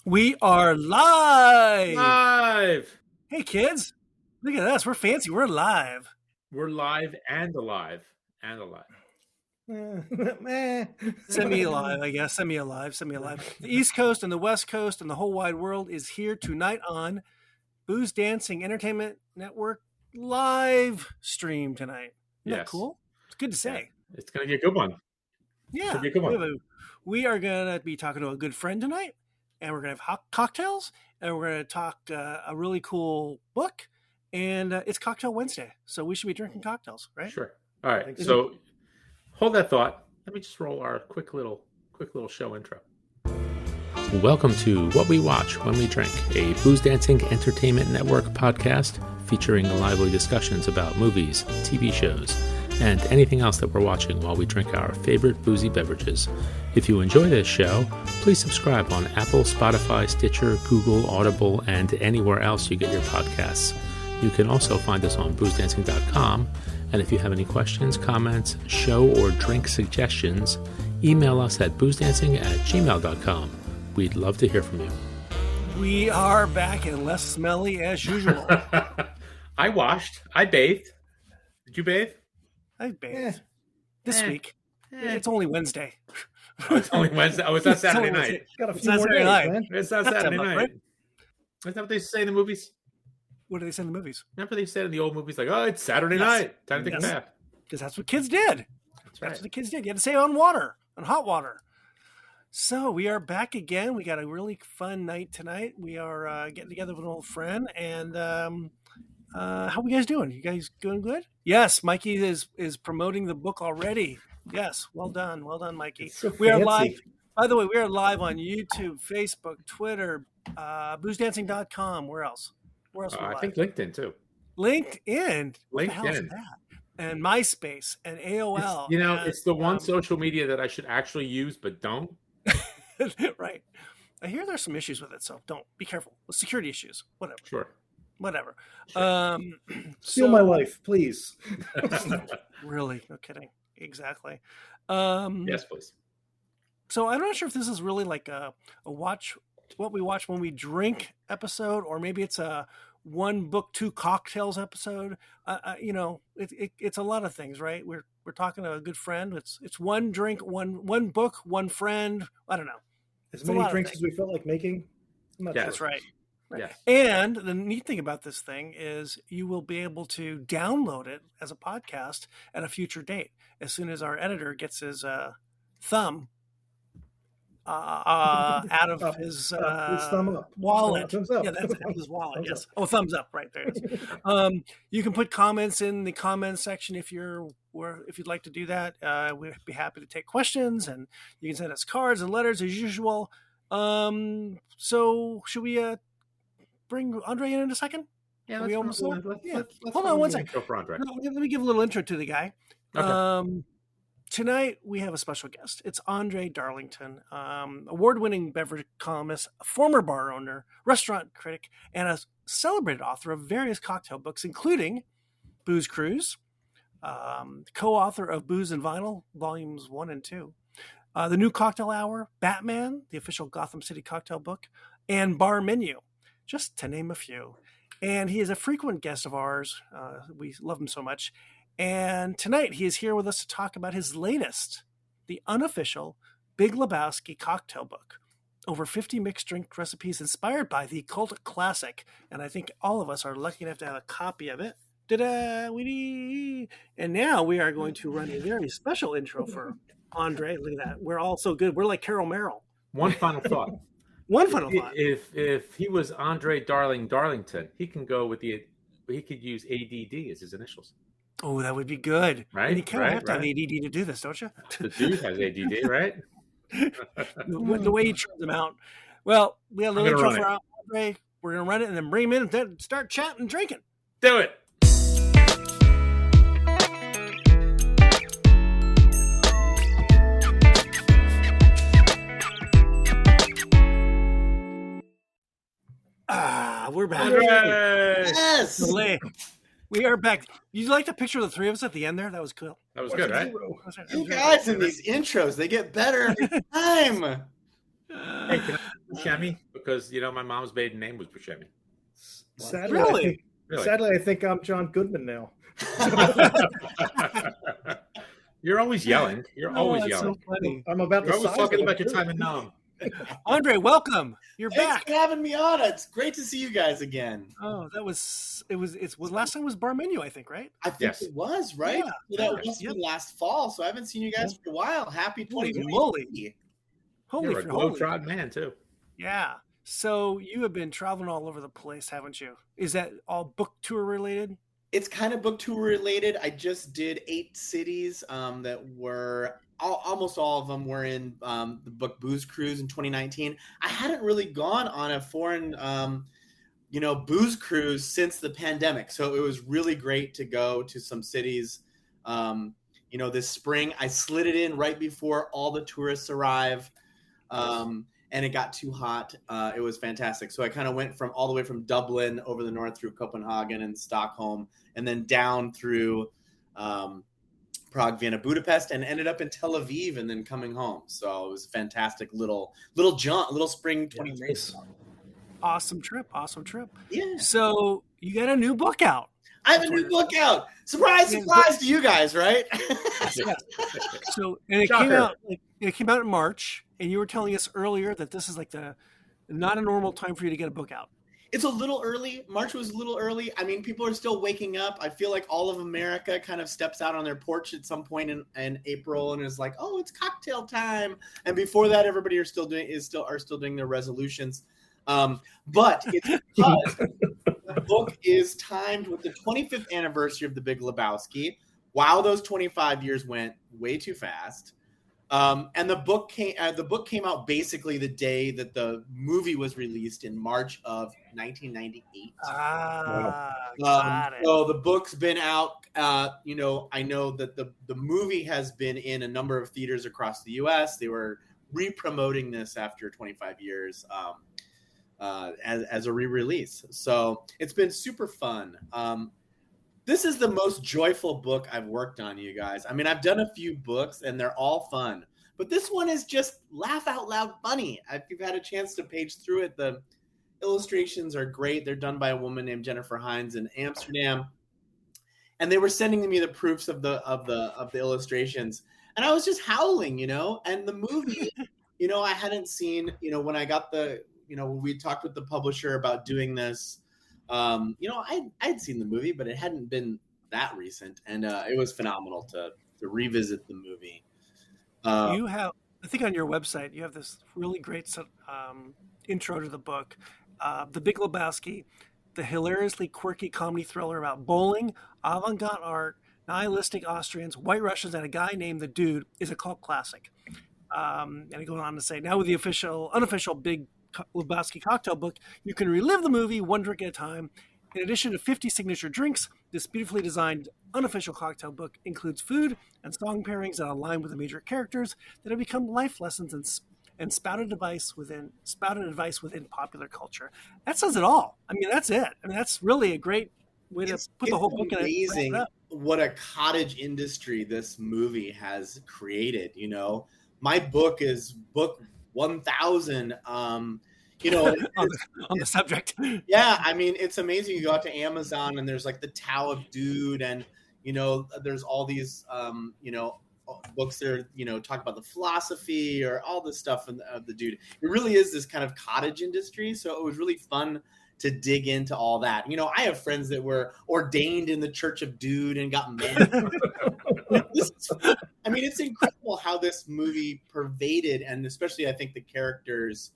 We are live! Live! Hey, kids. Look at us. We're fancy. We're live. We're live and alive. And alive. Semi-alive, I guess. Semi-alive. The East Coast and the West Coast and the whole wide world is here tonight on Booze Dancing Entertainment Network live stream tonight. Isn't that cool? It's good to say. Yeah. It's going to be a good one. Yeah. Be a good one. We are going to be talking to a good friend tonight, and we're going to have cocktails, and we're going to talk a really cool book, and it's Cocktail Wednesday, so we should be drinking cocktails, right? Sure. All right. So hold that thought. Let me just roll our quick little show intro. Welcome to What We Watch When We Drink, a Booze Dancing Entertainment Network podcast featuring lively discussions about movies, TV shows, and anything else that we're watching while we drink our favorite boozy beverages. If you enjoy this show, please subscribe on Apple, Spotify, Stitcher, Google, Audible, and anywhere else you get your podcasts. You can also find us on boozedancing.com, and if you have any questions, comments, show or drink suggestions, email us at boozedancing@gmail.com. We'd love to hear from you. We are back and less smelly as usual. I washed. I bathed. Did you bathe? I bathed. This week. It's only Wednesday. Oh, it's only Wednesday. Oh, it's not Saturday night. Got a few more days, man. It's not Saturday night. Right? Isn't that what they say in the movies? What do they say in the movies? Remember they said in the old movies, like, oh, it's Saturday night. Time to take a bath. Because that's what kids did. That's right. What the kids did. You had to say on water, on hot water. So we are back again. We got a really fun night tonight. We are getting together with an old friend. And how are you guys doing? You guys doing good? Yes, Mikey is promoting the book already. Yes, well done, Mikey. So we are fancy. live. By the way, we are live on YouTube, Facebook, Twitter, boozedancing.com. Where else? Where else? I think LinkedIn too. LinkedIn. What the hell is LinkedIn. that? And MySpace and AOL. It's the one social media that I should actually use, but don't. Right. I hear there's some issues with it, so don't. Be careful. Security issues. Whatever. Sure. Whatever. Sure. Steal my life, please. Really? No kidding. Exactly. Yes, please. So I'm not sure if this is really like a watch what we watch when we drink episode, or maybe it's a one book, two cocktails episode. It's a lot of things, right? We're talking to a good friend. It's one drink, one book, one friend. I don't know. As many drinks as we felt like making. That's right. Yes. And the neat thing about this thing is you will be able to download it as a podcast at a future date as soon as our editor gets his thumb out of his thumb up. wallet. Thumbs up. Yeah, that's his wallet. Thumbs Yes. up. Oh, thumbs up. Right there. It is. You can put comments in the comments section if you'd like to do that. We'd be happy to take questions, and you can send us cards and letters as usual. So should we bring André in a second? Yeah, Are we almost there? let's Hold on one second. Go for André. Let me give a little intro to the guy. Okay. Tonight we have a special guest. It's André Darlington, award-winning beverage columnist, former bar owner, restaurant critic, and a celebrated author of various cocktail books, including Booze Cruise, co-author of Booze and Vinyl, volumes 1 and 2, The New Cocktail Hour, Batman, the official Gotham City cocktail book, and Bar Menu, just to name a few. And he is a frequent guest of ours. We love him so much. And tonight he is here with us to talk about his latest, the Unofficial Big Lebowski cocktail book. Over 50 mixed drink recipes inspired by the cult classic. And I think all of us are lucky enough to have a copy of it. And now we are going to run a very special intro for André. Look at that. We're all so good. We're like Carol Merrill. One final thought. One final thought. If he was Andre Darlington, he can go with he could use ADD as his initials. Oh, that would be good. Right. And you kind of have to have ADD to do this, don't you? The dude has ADD, right? The way he turns them out. Well, we have a little intro for Andre. We're going to run it and then bring him in and then start chatting and drinking. Do it. We're back. Yes. We are back. You like the picture of the three of us at the end there? That was cool. That was good, right? You guys in these intros, they get better every time. Hey, can I chamois? because my mom's maiden name was Buscemi. Sadly, Really? I think I'm John Goodman now. You're always yelling. You're always that's yelling. so funny. I'm about You're the always size talking of about it, your too. time in Nam. Andre, welcome. You're Thanks back. for having me on. It's great to see you guys again. Oh, last time was bar menu, I think, right? I think Yes. it was, right? Yeah. So that must have been last fall, so I haven't seen you guys for a while. Happy Holy 2020. Holy You're a for holy. globetrot man too. Yeah. So you have been traveling all over the place, haven't you? Is that all book tour related? It's kind of book tour related. I just did 8 cities that were almost all of them were in the book Booze Cruise in 2019. I hadn't really gone on a foreign booze cruise since the pandemic, so it was really great to go to some cities this spring. I slid it in right before all the tourists arrive, and it got too hot. It was fantastic. So I kind of went all the way from Dublin over the north through Copenhagen and Stockholm, and then down through Prague, Vienna, Budapest, and ended up in Tel Aviv, and then coming home. So it was a fantastic little jaunt, little spring 2020. Nice. Awesome trip. Yeah. So you got a new book out. I have a new book out. Surprise to you guys, right? So, and it came out in March, and you were telling us earlier that this is like not a normal time for you to get a book out. It's a little early. March was a little early. I mean, people are still waking up. I feel like all of America kind of steps out on their porch at some point in April and is like, "Oh, it's cocktail time." And before that, everybody are still doing their resolutions. But it's because the book is timed with the 25th anniversary of The Big Lebowski. Wow, those 25 years went way too fast. And the book came out basically the day that the movie was released in March of 1998. Got it. So the book's been out. I know that the movie has been in a number of theaters across the U.S. They were re-promoting this after 25 years as a re-release. So it's been super fun. This is the most joyful book I've worked on, you guys. I mean, I've done a few books, and they're all fun. But this one is just laugh out loud funny. If you've had a chance to page through it, the illustrations are great. They're done by a woman named Jennifer Hines in Amsterdam. And they were sending me the proofs of the illustrations. And I was just howling, And the movie, I hadn't seen, when I got we talked with the publisher about doing this. I'd seen the movie, but it hadn't been that recent, and it was phenomenal to revisit the movie. You have, I think, on your website, you have this really great intro to the book, The Big Lebowski, the hilariously quirky comedy thriller about bowling, avant-garde art, nihilistic Austrians, white Russians, and a guy named the Dude is a cult classic. And it goes on to say, now with the unofficial Big Lebowski cocktail book, you can relive the movie one drink at a time. In addition to 50 signature drinks, this beautifully designed unofficial cocktail book includes food and song pairings that align with the major characters that have become life lessons and spouted advice within popular culture. That says it all. I mean, that's it. I mean, that's really a great way to put the whole book in. Amazing what a cottage industry this movie has created. My book is book 1,000. On the subject. Yeah, I mean, it's amazing. You go out to Amazon and there's like the Tao of Dude, and there's all these books that are talk about the philosophy or all this stuff of the Dude. It really is this kind of cottage industry, so it was really fun to dig into all that. I have friends that were ordained in the Church of Dude and got married. It's incredible how this movie pervaded, and especially I think the characters,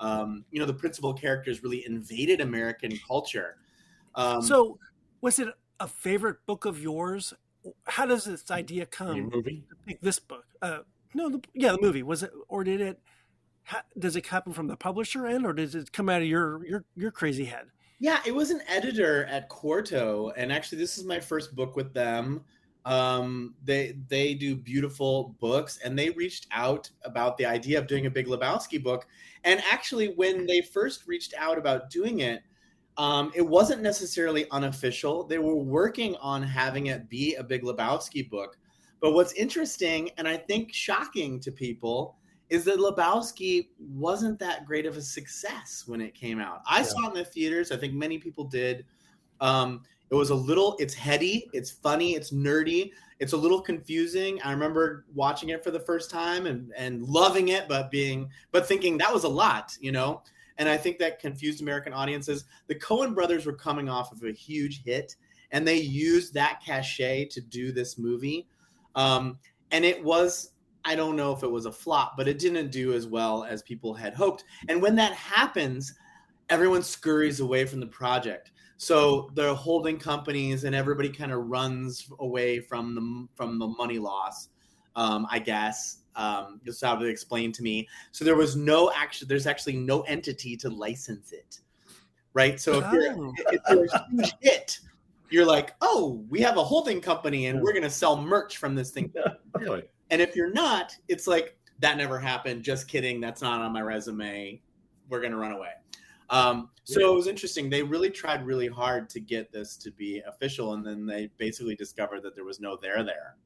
the principal characters really invaded American culture. So was it a favorite book of yours? How does this idea come The movie? to pick this book? The movie. Was it, or did it, does it happen from the publisher end, or does it come out of your crazy head? Yeah, it was an editor at Quarto, and actually this is my first book with them. They do beautiful books, and they reached out about the idea of doing a Big Lebowski book. And actually, when they first reached out about doing it, it wasn't necessarily unofficial. They were working on having it be a Big Lebowski book. But what's interesting, and I think shocking to people, is that Lebowski wasn't that great of a success when it came out. I saw it in the theaters. I think many people did. It was it's heady, it's funny, it's nerdy, it's a little confusing. I remember watching it for the first time and loving it, but thinking that was a lot, And I think that confused American audiences. The Coen brothers were coming off of a huge hit, and they used that cachet to do this movie. And it was, I don't know if it was a flop, but it didn't do as well as people had hoped. And when that happens, everyone scurries away from the project. So the holding companies and everybody kind of runs away from the money loss, I guess. Just how to explain to me. So there's actually no entity to license it, right? So if you're a huge hit, you're like, oh, we have a holding company and we're going to sell merch from this thing. Really? And if you're not, it's like, that never happened. Just kidding. That's not on my resume. We're going to run away. So it was interesting. They really tried really hard to get this to be official. And then they basically discovered that there was no there.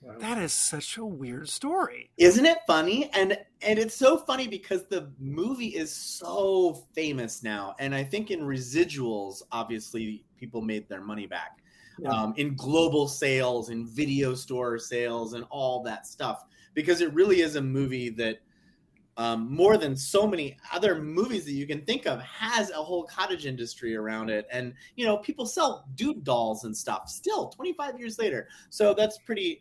Wow. That is such a weird story. Isn't it funny? And it's so funny because the movie is so famous now. And I think in residuals, obviously, people made their money back. Yeah. In global sales, in video store sales, and all that stuff. Because it really is a movie that, more than so many other movies that you can think of, has a whole cottage industry around it. And, people sell dude dolls and stuff still 25 years later. So it's pretty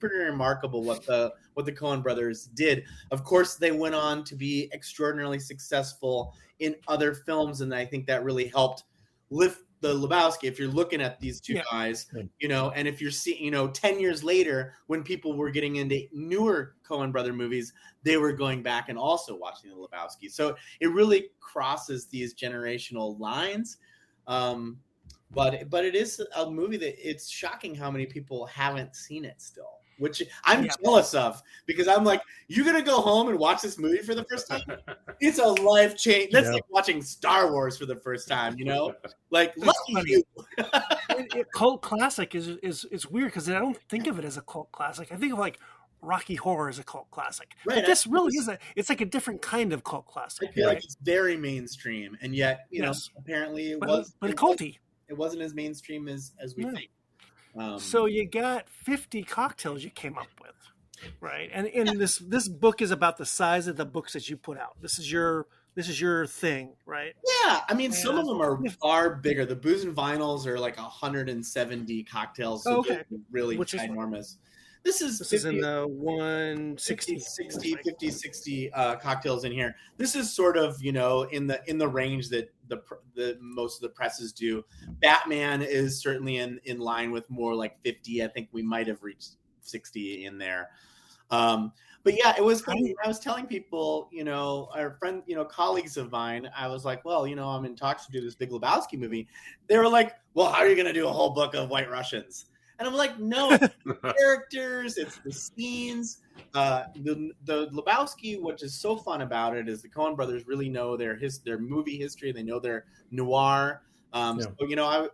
remarkable what the Coen brothers did. Of course, they went on to be extraordinarily successful in other films. And I think that really helped lift the Lebowski. If you're looking at these two guys, and if you're seeing, 10 years later, when people were getting into newer Coen brother movies, they were going back and also watching the Lebowski. So it really crosses these generational lines. But it is a movie that it's shocking how many people haven't seen it still, which I'm jealous of, because I'm like, you're going to go home and watch this movie for the first time? It's a life change. That's like watching Star Wars for the first time, Like, lucky you. Cult classic is weird because I don't think of it as a cult classic. I think of like Rocky Horror as a cult classic. Right. But this really is it's like a different kind of cult classic. I feel like it's very mainstream, and yet, apparently it was. But culty. It wasn't as mainstream as we think. So you got 50 cocktails you came up with, right? And this book is about the size of the books that you put out. This is your thing, right? Yeah, I mean, some of them are far bigger. The Booze and Vinyls are like 170 cocktails, so they're really ginormous. This is in the 160, 60 cocktails in here. This is sort of, in the range that the most of the presses do. Batman is certainly in line with more like 50. I think we might have reached 60 in there. But yeah, it was funny. I was telling people, our friend, colleagues of mine, I was like, well, I'm in talks to do this Big Lebowski movie. They were like, well, how are you going to do a whole book of White Russians? And I'm like, no, it's the characters, it's the scenes. The Lebowski, what is so fun about it is the Coen brothers really know their movie history. They know their noir. So,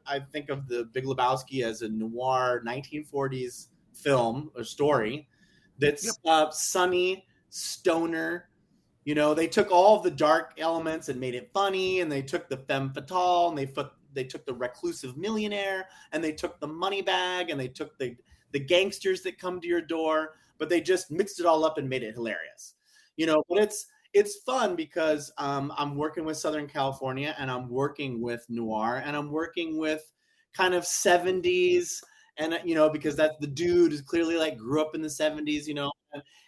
I think of the Big Lebowski as a noir 1940s film or story that's sunny, stoner. They took all of the dark elements and made it funny, and they took the femme fatale and they took the reclusive millionaire, and they took the money bag, and they took the gangsters that come to your door, but they just mixed it all up and made it hilarious. But it's fun because I'm working with Southern California, and I'm working with noir, and I'm working with kind of 70s, and because that's the dude is clearly like grew up in the 70s,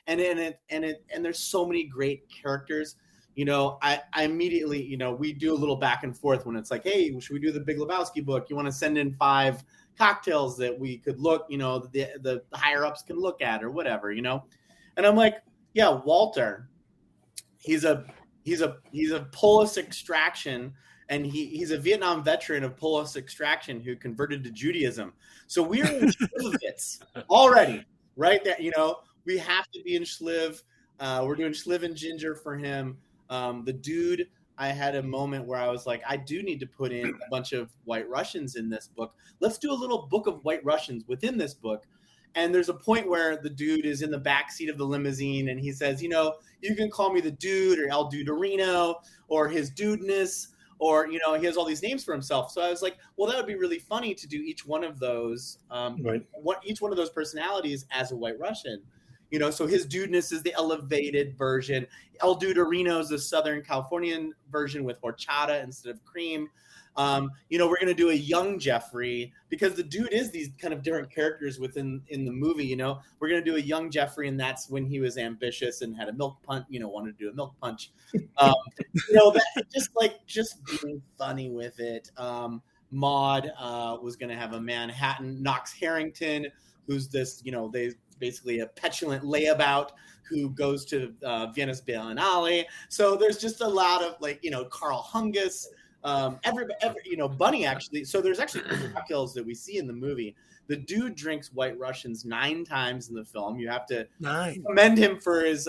and there's so many great characters. I immediately, we do a little back and forth when it's like, hey, should we do the Big Lebowski book? You want to send in 5 cocktails that we could look, the higher ups can look at or whatever, And I'm like, yeah, Walter, he's a Polish extraction, and he's a Vietnam veteran of Polish extraction who converted to Judaism. So we're in Schlivovitz already, right? That we have to be in Schliv. We're doing Schliv and Ginger for him. The dude, I had a moment where I was like, I do need to put in a bunch of White Russians in this book. Let's do a little book of White Russians within this book. And there's a point where the dude is in the back seat of the limousine and he says, you know, you can call me the dude or El Duderino or his dudeness, or, you know, he has all these names for himself. So I was like, well, that would be really funny to do each one of those, each one of those personalities as a White Russian. You know, so his dudeness is the elevated version. El Duderino is the Southern Californian version with horchata instead of cream. You know, we're going to do a young Jeffrey because the dude is these kind of different characters in the movie. You know, we're going to do a young Jeffrey, and that's when he was ambitious and had a milk punch. You know, wanted to do a milk punch. You know, that just being funny with it. Maud was going to have a Manhattan Knox Harrington, who's this, you know, basically a petulant layabout who goes to Venice Biennale. So there's just a lot of, like, you know, Carl Hungus. You know, Bunny actually. So there's actually cocktails that we see in the movie. The dude drinks White Russians 9 times in the film. You have to commend him for his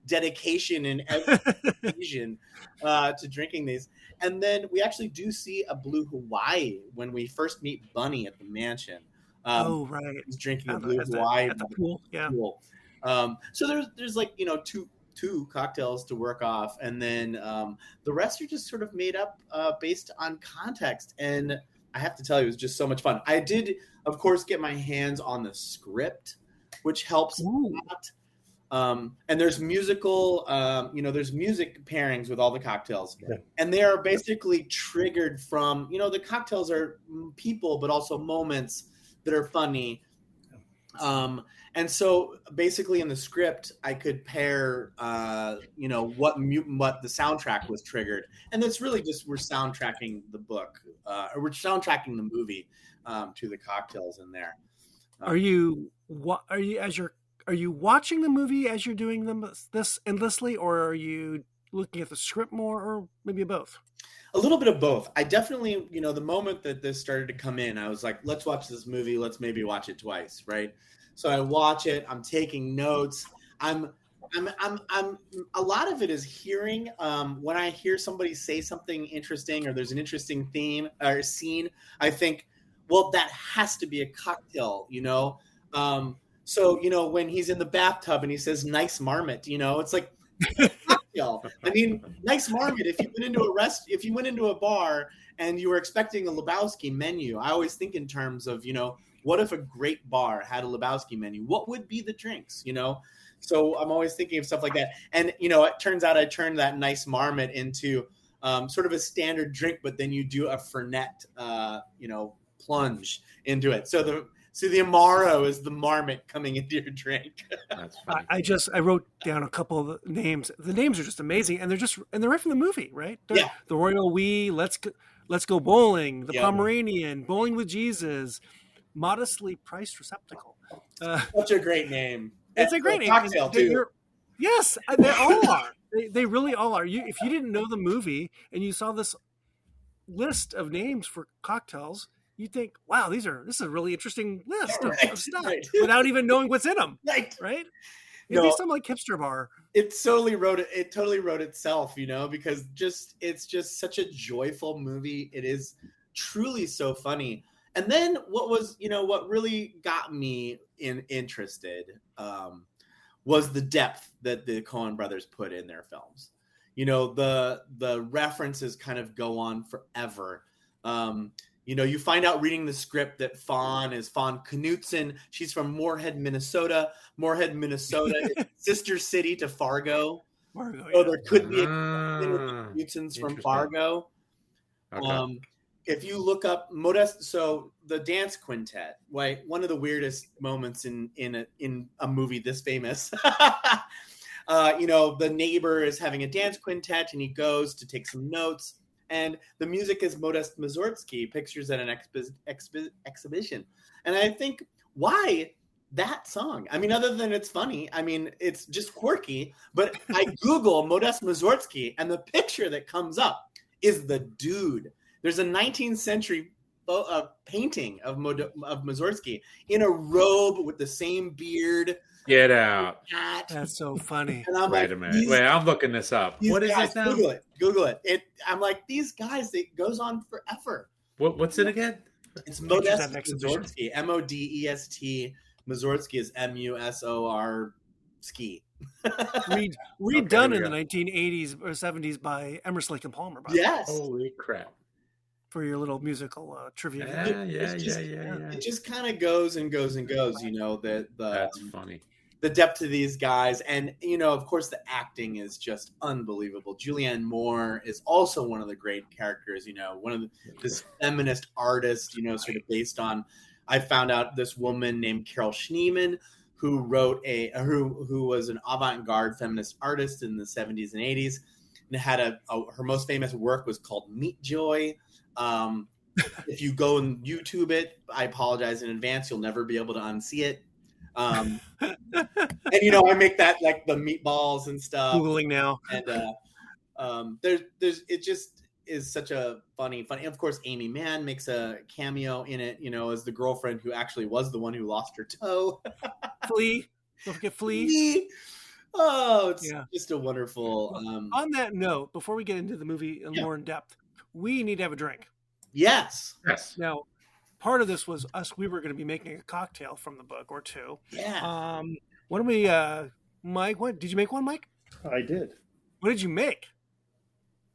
dedication in every occasion to drinking these. And then we actually do see a Blue Hawaii when we first meet Bunny at the mansion. Right. He's drinking a Blue Hawaii at the pool. Yeah. Pool. So there's like, you know, two cocktails to work off, and then the rest are just sort of made up based on context. And I have to tell you, it was just so much fun. I did, of course, get my hands on the script, which helps a lot. And there's musical, you know, there's music pairings with all the cocktails, and they are basically triggered from, you know, the cocktails are people, but also moments that are funny. And so basically in the script, I could pair, you know, what the soundtrack was triggered. And that's really just, we're soundtracking the book, or we're soundtracking the movie to the cocktails in there. Are you watching the movie as you're doing this endlessly, or are you looking at the script more, or maybe both? A little bit of both. I definitely, you know, the moment that this started to come in, I was like, let's watch this movie. Let's maybe watch it twice. Right. So I watch it. I'm taking notes. I'm a lot of it is hearing. When I hear somebody say something interesting, or there's an interesting theme or scene, I think, well, that has to be a cocktail, you know? So, you know, when he's in the bathtub and he says, nice marmot, you know, it's like, cocktail. I mean, nice marmot. If you went into a bar and you were expecting a Lebowski menu, I always think in terms of, you know, what if a great bar had a Lebowski menu? What would be the drinks, you know? So I'm always thinking of stuff like that. And, you know, it turns out I turned that nice marmot into sort of a standard drink, but then you do a Fernet, you know, plunge into it. So the Amaro is the marmot coming into your drink. That's funny. I wrote down a couple of the names. The names are just amazing, and they're right from the movie, right? The Royal We, Let's Go Bowling, the Pomeranian, Bowling with Jesus, Modestly Priced Receptacle. Such a great name. It's a great name. Cocktail too. Yes, they all are. They really all are. If you didn't know the movie and you saw this list of names for cocktails, you think, wow, this is a really interesting list of stuff without even knowing what's in them. Right? It'd be some like hipster bar. It totally wrote itself, you know, because it's just such a joyful movie. It is truly so funny. And then what really got me interested was the depth that the Coen brothers put in their films. You know, the references kind of go on forever. You know, you find out reading the script that Fawn is Fawn Knutson. She's from Moorhead, Minnesota. Moorhead, Minnesota is sister city to Fargo. So there could be a connection with the Knutsons from Fargo. Okay. If you look up so the dance quintet, right? One of the weirdest moments in a movie this famous. You know, the neighbor is having a dance quintet, and he goes to take some notes. And the music is Modest Mussorgsky, Pictures at an Exhibition. And I think, why that song? I mean, other than it's funny, I mean, it's just quirky. But I Google Modest Mussorgsky, and the picture that comes up is the dude. There's a 19th century painting of Mussorgsky in a robe with the same beard. Get out. That's so funny. And I'm Wait a minute. Wait, I'm looking this up. What is this now? Google it. I'm like, these guys, it goes on forever. What's it again? It's Modest Mussorgsky, Modest Mussorgsky is M-U-S-O-R ski. Redone in go. the 1980s or 70s by Emerson, Lake and Palmer. By Yes. Holy crap. for your little musical trivia. It just kind of goes and goes and goes, That's funny. The depth of these guys. And, of course, the acting is just unbelievable. Julianne Moore is also one of the great characters, one of this feminist artist, sort of based on, I found out this woman named Carol Schneemann, who wrote who was an avant-garde feminist artist in the 70s and 80s, and had her most famous work was called Meat Joy. If you go and YouTube it, I apologize in advance. You'll never be able to unsee it. And I make that like the meatballs and stuff. Googling now. And there's it just is such a funny. And of course, Amy Mann makes a cameo in it, as the girlfriend who actually was the one who lost her toe. Flea. Don't forget Flea. Oh, it's just a wonderful. On that note, before we get into the movie more in depth, we need to have a drink. Yes. Now, part of this was us. We were going to be making a cocktail from the book or two. Yeah. What do we, Mike? What did you make one, Mike? I did. What did you make?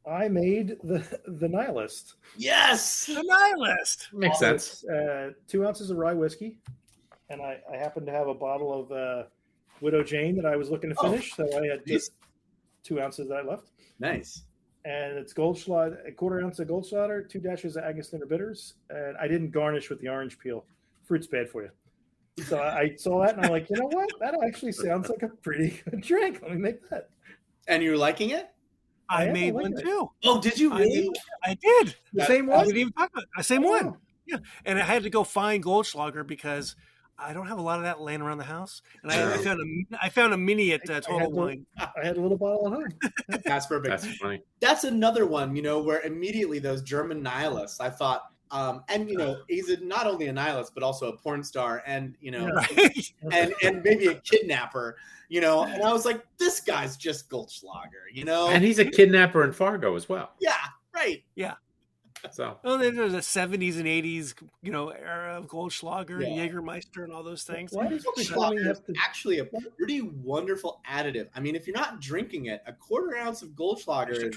I made the Nihilist. Yes. The Nihilist. Makes sense. 2 ounces of rye whiskey, and I happen to have a bottle of Widow Jane that I was looking to finish, so I had just 2 ounces that I left. Nice. And it's Goldschlager, a quarter ounce of Goldschlager, 2 dashes of Angostura bitters, and I didn't garnish with the orange peel. Fruit's bad for you. So I saw that, and I'm like, you know what? That actually sounds like a pretty good drink. Let me make that. And you're liking it? I made one too. Oh, did you really? I did. The same one? I didn't even talk about it. The same one. Yeah. And I had to go find Goldschlager because I don't have a lot of that laying around the house. And I found a mini at Total Wine. I had a little bottle at home. That's perfect. That's funny. That's another one, where immediately those German nihilists, I thought, he's not only a nihilist, but also a porn star and, and maybe a kidnapper, and I was like, this guy's just Goldschlager, And he's a kidnapper in Fargo as well. Yeah, right. Yeah. So there's the 70s and 80s, era of Goldschlager and Jägermeister and all those things. Why does Goldschlager is actually a pretty wonderful additive. I mean, if you're not drinking it, a quarter ounce of Goldschlager is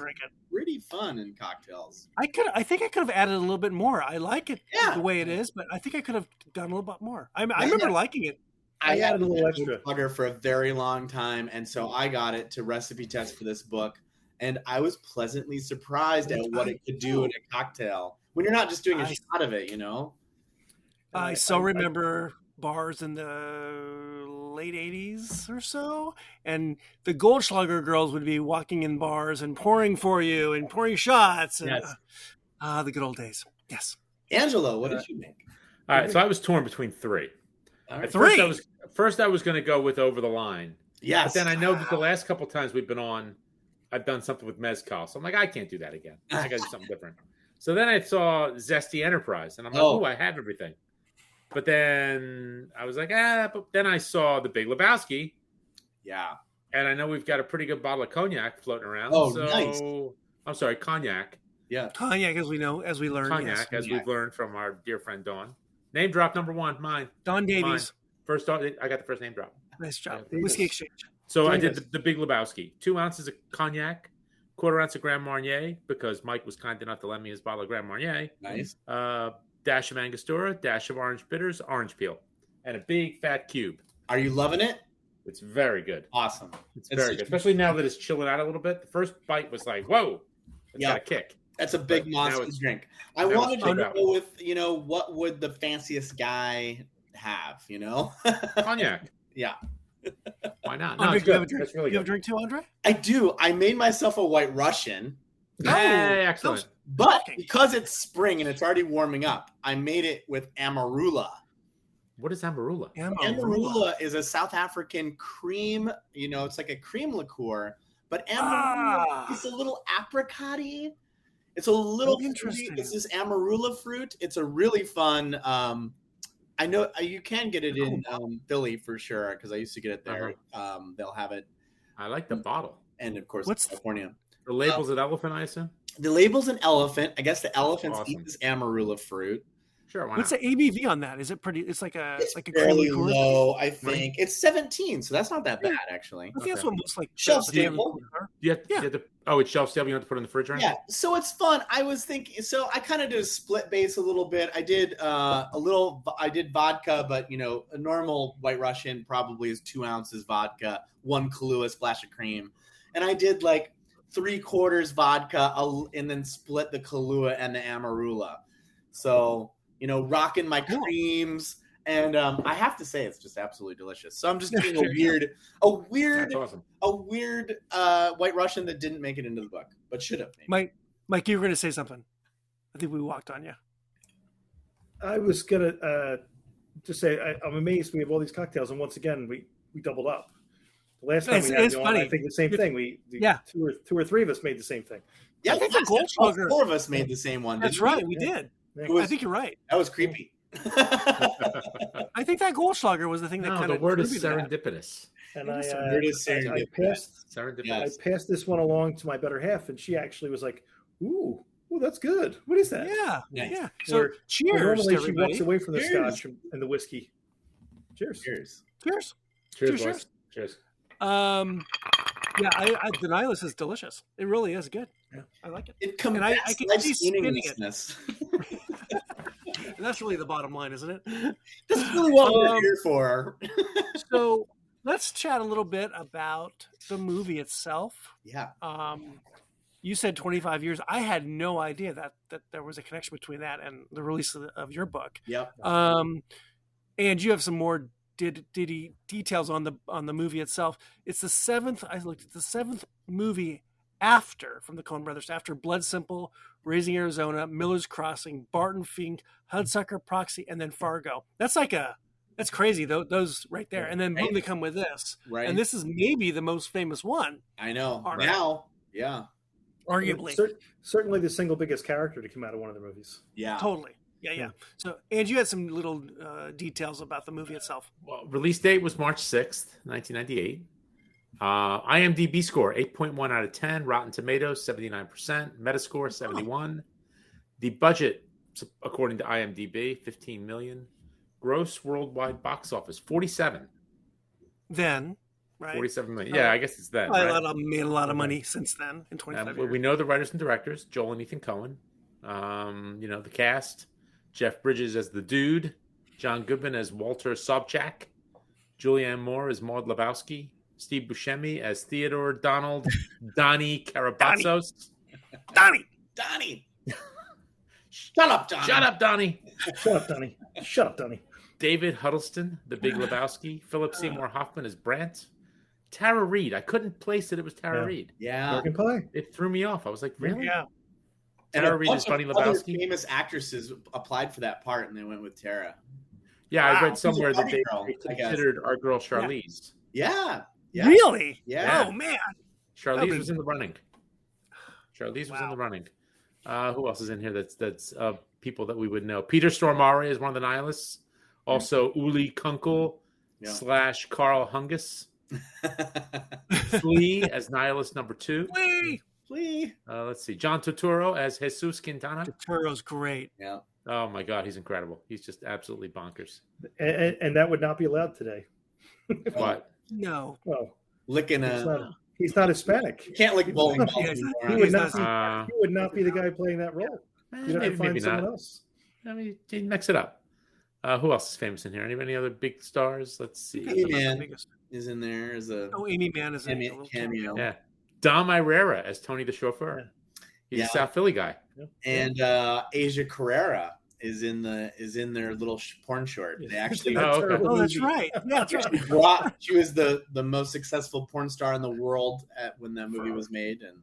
pretty fun in cocktails. I think I could have added a little bit more. I like it the way it is, but I think I could have done a little bit more. I remember liking it. I added a little extra Goldschlager for a very long time, and so I got it to recipe test for this book. And I was pleasantly surprised at what it could do in a cocktail when you're not just doing a shot of it, I remember bars in the late 80s or so, and the Goldschlager girls would be walking in bars and pouring for you and pouring shots. And, the good old days. Yes. Angelo, what did you make? All right, so I was torn between three. Right. At first I was going to go with Over the Line. Yes. But then I know that the last couple times we've been on, I've done something with mezcal. So I'm like, I can't do that again. I got to do something different. So then I saw Zesty Enterprise, and I'm like, I have everything. But then I was like, but then I saw The Big Lebowski. Yeah. And I know we've got a pretty good bottle of cognac floating around. Nice. I'm sorry, cognac. Yeah. Cognac, as we learned. Cognac, we've learned from our dear friend Dawn. Name drop number one, mine. Don Davies. Mine. First, I got the first name drop. Nice job. Whiskey Exchange. So I did the Big Lebowski. 2 ounces of cognac, quarter ounce of Grand Marnier, because Mike was kind enough to lend me his bottle of Grand Marnier. Nice. Dash of Angostura, dash of orange bitters, orange peel, and a big fat cube. Are you loving it? It's very good. Awesome. It's very good, especially now that it's chilling out a little bit. The first bite was like, whoa, it's got a kick. That's a big monster drink. I wanted to go with, what would the fanciest guy have, Cognac. Yeah. Why not? Andre, No, it's good. That's really you have good. a drink too, Andre? I do. I made myself a White Russian. Hey, excellent. But because it's spring and it's already warming up, I made it with Amarula. What is Amarula? Amarula is a South African cream. It's like a cream liqueur, but Amarula is a little apricot-y. It's a little interesting. It's this Amarula fruit. It's a really fun. I know you can get it in Philly for sure because I used to get it there. They'll have it. I like the bottle. And of course, California. The label's an elephant, I assume? The label's an elephant. I guess the elephants eat this Amarula fruit. Sure, why What's not? the ABV on that? Is it pretty? It's like a It's like a fairly creamy Coors? low, I think. It's 17, so that's not that bad, actually. I think Okay. that's what most like Shelf the standard stable. Coors are. You have to, oh, it's shelf stable. You have to put it in the fridge, right? Yeah, so it's fun. I was thinking, so I kind of did a split base a little bit. I did I did vodka, but a normal White Russian probably is 2 ounces vodka, 1 Kahlua splash of cream, and I did like 3/4 vodka, and then split the Kahlua and the Amarula. So rocking my creams, and I have to say it's just absolutely delicious. So I'm just doing That's awesome. a weird White Russian that didn't make it into the book, but should have. Mike, you were going to say something. I think we walked on you. I was gonna just say I'm amazed we have all these cocktails, and once again we doubled up. The last time we had It's you on, funny. I think the same thing. Two or three of us made the same thing. Yeah, I think the Goldschlager. 4 of us made the same one. That's didn't right, we did. I think you're right. That was creepy. I think that Goldschlager was the thing that No, kind the of word is serendipitous. And It is It is I serendipitous. Serendipitous. Yes. I passed this one along to my better half, and she actually was like, "Ooh, that's good. What is that?" Yeah, Nice. yeah. So Where cheers, normally to she everybody. walks away from the Cheers. scotch and the whiskey. Cheers. Cheers. Cheers. Cheers, Cheers, boys. Cheers. Yeah, the Nihilus is delicious. It really is good. Yeah. I like it. It And I combats can life's see spinning it. meaninglessness. And that's really the bottom line, isn't it? This is really what we're here for. So let's chat a little bit about the movie itself. Yeah. You said 25 years. I had no idea that there was a connection between that and the release of your book. Yep. And you have some more details on the movie itself. It's the seventh. I looked at the seventh movie from the Coen Brothers, after Blood Simple, Raising Arizona, Miller's Crossing, Barton Fink, Hudsucker Proxy, and then Fargo. That's crazy. Those right there, and then boom, they come with this. Right. And this is maybe the most famous one, I know. Right. Now. Yeah. arguably. Certainly the single biggest character to come out of one of the movies. Yeah. Totally. Yeah. So, and you had some little details about the movie itself. Well, release date was March 6th, 1998. IMDb score, 8.1 out of 10. Rotten Tomatoes, 79%. Metascore, 71. The budget, according to IMDb, $15 million. Gross worldwide box office, 47. Then, right? 47 million. Yeah, I guess it's that. Probably Right? made a lot of money since then in 25 years. We know the writers and directors, Joel and Ethan Coen. The cast, Jeff Bridges as the dude, John Goodman as Walter Sobchak, Julianne Moore as Maud Lebowski, Steve Buscemi as Theodore Donald Donny Karabatsos. Donny! Shut up, Donny. Shut up, Donny. Shut up, Donny. David Huddleston, the Big Lebowski. Philip Seymour Hoffman as Brant. Tara Reid. I couldn't place that it was Tara Reid. Yeah. American Pie. It threw me off. I was like, really? Yeah. And Tara a Reid bunch is Bunny of other Lebowski. famous actresses applied for that part, and they went with Tara. Yeah, Wow. I read somewhere She's a that they funny girl, I guess. considered our girl Charlize. Yeah. Really? Yeah. Oh, man. Charlize was in the running. Charlize was in the running. Who else is in here that's people that we would know? Peter Stormare is one of the nihilists. Also, Uli Kunkel / Carl Hungus. Flea as nihilist number 2. Flea. Let's see. John Turturro as Jesus Quintana. Turturro's great. Yeah. Oh, my God. He's incredible. He's just absolutely bonkers. And that would not be allowed today. What? No. Well, Licking he's not Hispanic. You can't lick bowling balls Yeah, anymore. He would He's not be the guy playing that role. You'd have to find someone else. I mean, you mix it up. Who else is famous in here? Any other big stars? Let's see. Amy Mann is in there as a Amy Mann is in Amy- a little cameo. Yeah. Dom Irera as Tony the chauffeur. He's a South Philly guy. And Asia Carrera is in their little porn short. They actually Oh, that's right. Yeah, that's right. she was the most successful porn star in the world when that movie was made, and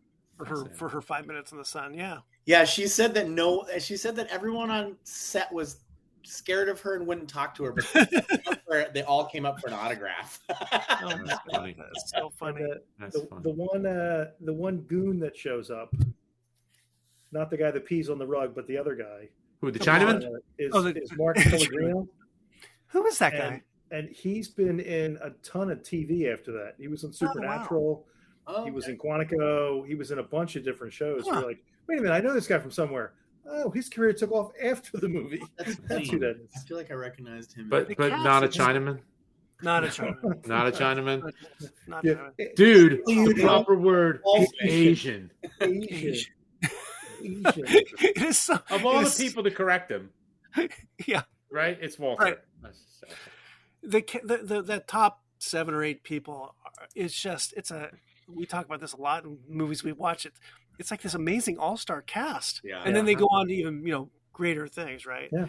For her 5 minutes in the sun. yeah, she said that everyone on set was scared of her and wouldn't talk to her, but they all came up for an autograph. Oh, That's funny. that's so funny. That's funny. The one goon that shows up, not the guy that pees on the rug, but the other guy, Who, the Chinaman? is the Mark Pellegrino. Who is that guy? And he's been in a ton of TV after that. He was in Supernatural. Oh, He was in Quantico. He was in a bunch of different shows. Huh. You're like, wait a minute, I know this guy from somewhere. Oh, his career took off after the movie. That's That's who that is. I feel like I recognized him. But not a Chinaman. Not a Chinaman. Not a Chinaman. Not Yeah. Chinaman. Dude, Dude, the proper word is Asian. Asian. It is so. Of all it the is- people to correct him, yeah. right? It's Walter. Right. The top 7 or 8 people, we talk about this a lot in movies we watch. It's like this amazing all-star cast, Yeah. and then they go on to even greater things, right? Yeah.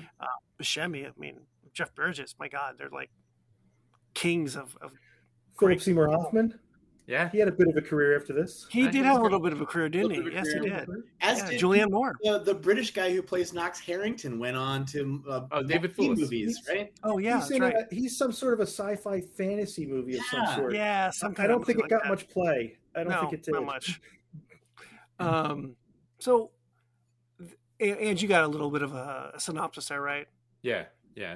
Buscemi, I mean, Jeff Bridges, my God, they're like kings of Philip Seymour Hoffman. Yeah. He had a bit of a career after this. He did have a little bit of a career, didn't Little he? bit of Yes, a he career. did. As Yeah, did Julianne Moore. the British guy who plays Knox Harrington went on to David Bond Thewlis. movies, right? Oh yeah, he's, that's right. he's some sort of a sci-fi fantasy movie of some Yeah. sort. Yeah, some I kind don't of think it movie got like much play. I don't that. think it did. Not much. So, and you got a little bit of a synopsis there, right? Yeah.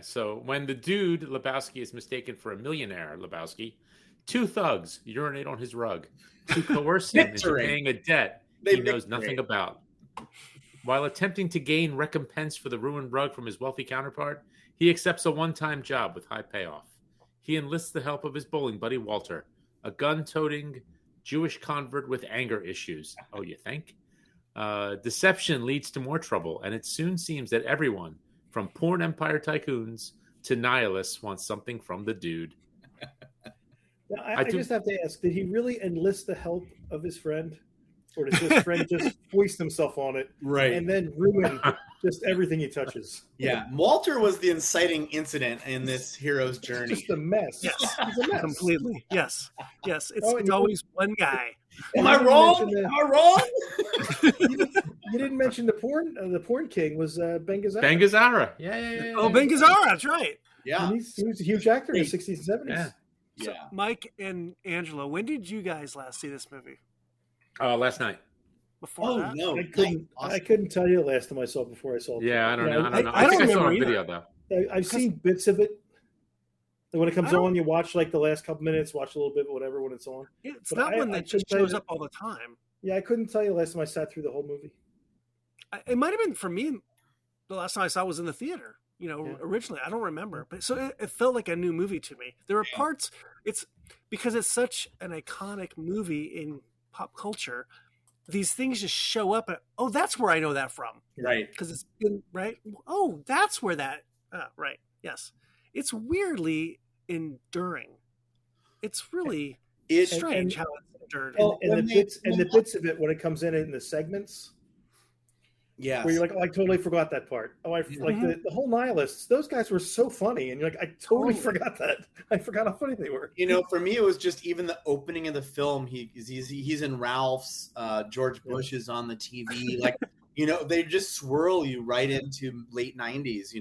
So when the dude Lebowski is mistaken for a millionaire Lebowski, 2 thugs urinate on his rug to coerce him into Victory. paying a debt They he knows victory. nothing about. While attempting to gain recompense for the ruined rug from his wealthy counterpart, he accepts a one-time job with high payoff. He enlists the help of his bowling buddy Walter, a gun-toting Jewish convert with anger issues. Oh, you think? Deception leads to more trouble, and it soon seems that everyone, from porn empire tycoons to nihilists, wants something from the dude. Now, I I do- just have to ask: did he really enlist the help of his friend, or does his friend just foist himself on it Right. and then ruin just everything he touches? Yeah. Walter was the inciting incident in this hero's journey. Just a mess. Yes. He's a mess. Completely. Yes. It's, Oh, it's and- always one guy. Am You I didn't wrong? mention the- Am I wrong? You didn't mention the porn. The porn king was Ben Gazzara. Ben Gazzara. Yeah. Oh, Ben Gazzara. That's right. Yeah. And he was a huge actor in the 60s and 70s. Yeah. So, Yeah. Mike and Angela, when did you guys last see this movie? Last night. Before Oh that? no. I couldn't tell you the last time I saw it before I saw it. Yeah, I don't know. I I think don't I saw a remember video, though. I've seen bits of it. And when it comes I don't- on, you watch like the last couple minutes, watch a little bit, whatever, when it's on. It's But not I- one I that just couldn't tell shows you- up all the time. Yeah, I couldn't tell you the last time I sat through the whole movie. It might have been for me. The last time I saw it was in the theater. Yeah. Originally, I don't remember, but so it felt like a new movie to me. There were parts. It's because it's such an iconic movie in pop culture. These things just show up. And, oh, that's where I know that from. Right. Because it's been right. Oh, that's where that. Right. Yes. It's weirdly enduring. It's really It's strange how it's endured. And, and when the they- bits of it when it comes in the segments yes. where you're like, oh, I totally forgot that part. Oh, like the whole nihilists. Those guys were so funny, and you're like, I totally forgot that. I forgot how funny they were. For me, it was just even the opening of the film. He's in Ralph's. George Bush is on the TV. Like, they just swirl you right into late 90s.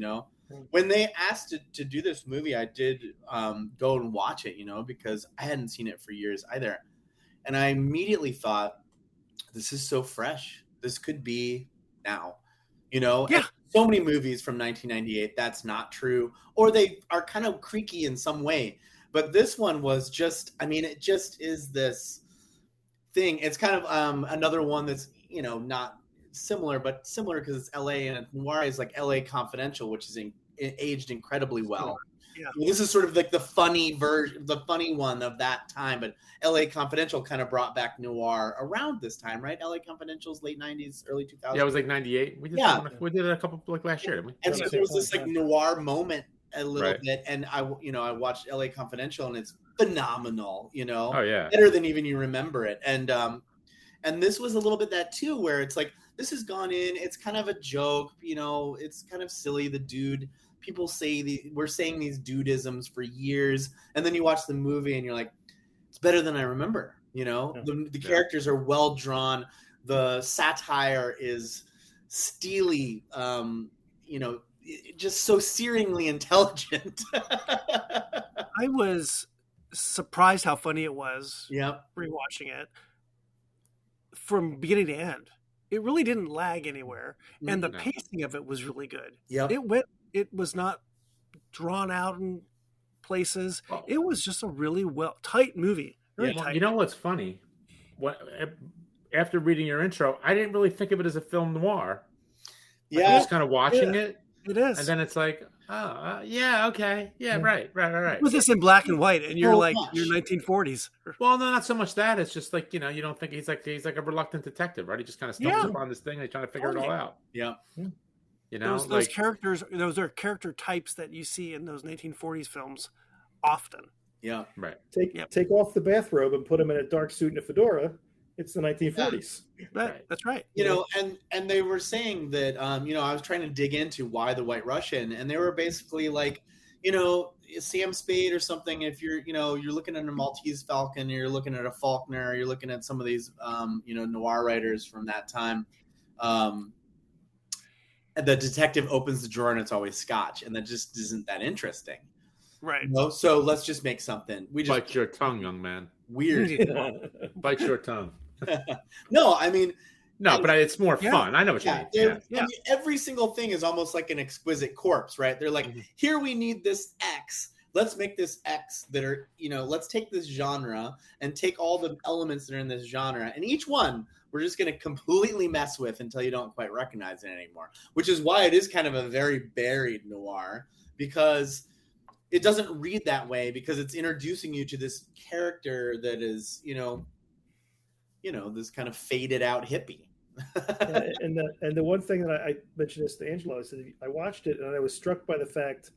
When they asked to do this movie, I did go and watch it. Because I hadn't seen it for years either, and I immediately thought, this is so fresh. This could be now. Yeah. And so many movies from 1998 that's not true, or they are kind of creaky in some way, but this one was just, it just is this thing. It's kind of another one that's not similar, but similar because it's LA, and noir is like LA Confidential, which is aged incredibly well. Yeah. This is sort of like the funny version, the funny one of that time, but LA Confidential kind of brought back noir around this time, right? LA Confidential's late 90s, early 2000s. Yeah, it was like 98. We did it a couple like last year, didn't we? And so there was this like noir moment a little bit, and I watched LA Confidential, and it's phenomenal. Oh yeah, better than even you remember it. And this was a little bit that too, where it's like this has gone in. It's kind of a joke, it's kind of silly. The dude, people say we're saying these dudisms for years, and then you watch the movie and you're like, it's better than I remember. The characters are well drawn. The satire is steely, just so searingly intelligent. I was surprised how funny it was. Yep. Rewatching it from beginning to end, it really didn't lag anywhere, and the pacing of it was really good. Yep. It was not drawn out in places. It was just a really tight movie. Very tight. You know what's funny? After reading your intro, I didn't really think of it as a film noir. Like, Yeah. you're just kind of watching it, It is. and then it's like, oh, yeah, okay, yeah, right. Put this in black and white, and you're So like, much. you're 1940s. Well, no, not so much that. It's just like, you don't think he's like a reluctant detective, right? He just kind of stumbles Yeah. upon this thing and he's trying to figure it all out. Yeah. Those characters, those are character types that you see in those 1940s films often. Yeah. Right. Take off the bathrobe and put him in a dark suit and a fedora. It's the 1940s. Right. That's right. And they were saying that, I was trying to dig into why the White Russian, and they were basically like, Sam Spade or something. If you're looking at a Maltese Falcon, you're looking at a Faulkner, you're looking at some of these, noir writers from that time. And the detective opens the drawer and it's always scotch, and that just isn't that interesting. Right. So let's just make something. We just Bite your tongue, young man. Weird. Bite your tongue. No, I mean, no, but it's more fun. I know what you mean. Yeah. I mean, every single thing is almost like an exquisite corpse, right? They're like, here we need this X. Let's make this X that are, let's take this genre and take all the elements that are in this genre, and each one we're just going to completely mess with until you don't quite recognize it anymore, which is why it is kind of a very buried noir, because it doesn't read that way, because it's introducing you to this character that is, this kind of faded out hippie. and the one thing that I mentioned this to Angelo, I said I watched it and I was struck by the fact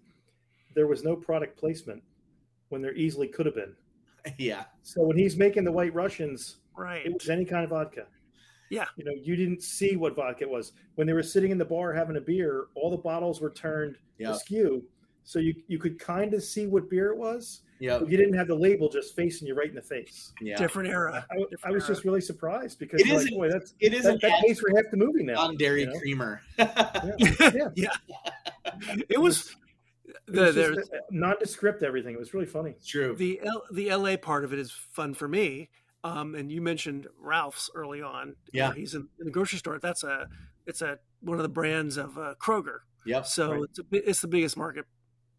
there was no product placement when there easily could have been. Yeah. So when he's making the White Russians, Right. it was any kind of vodka. Yeah. You didn't see what vodka was. When they were sitting in the bar having a beer, all the bottles were turned askew. So you could kind of see what beer it was. Yeah. You didn't have the label just facing you right in the face. Yeah. Different era. I was just really surprised because it is that pays for half the movie now. On dairy creamer. Yeah. It was there's nondescript everything. It was really funny. It's true. The LA part of it is fun for me. And you mentioned Ralph's early on. Yeah. He's in the grocery store. It's one of the brands of Kroger. Yep. So right. it's the biggest market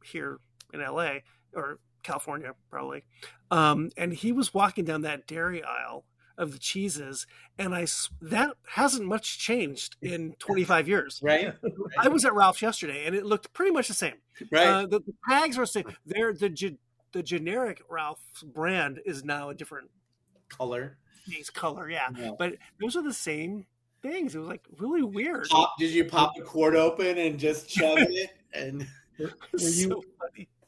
here in LA or California probably. And he was walking down that dairy aisle of the cheeses, and that hasn't much changed in 25 years. Right. I was at Ralph's yesterday, and it looked pretty much the same. Right. The tags are the same. The generic Ralph's brand is now a different color. Yeah. But those are the same things. It was like really weird. Did you pop a quart open and just chug it? And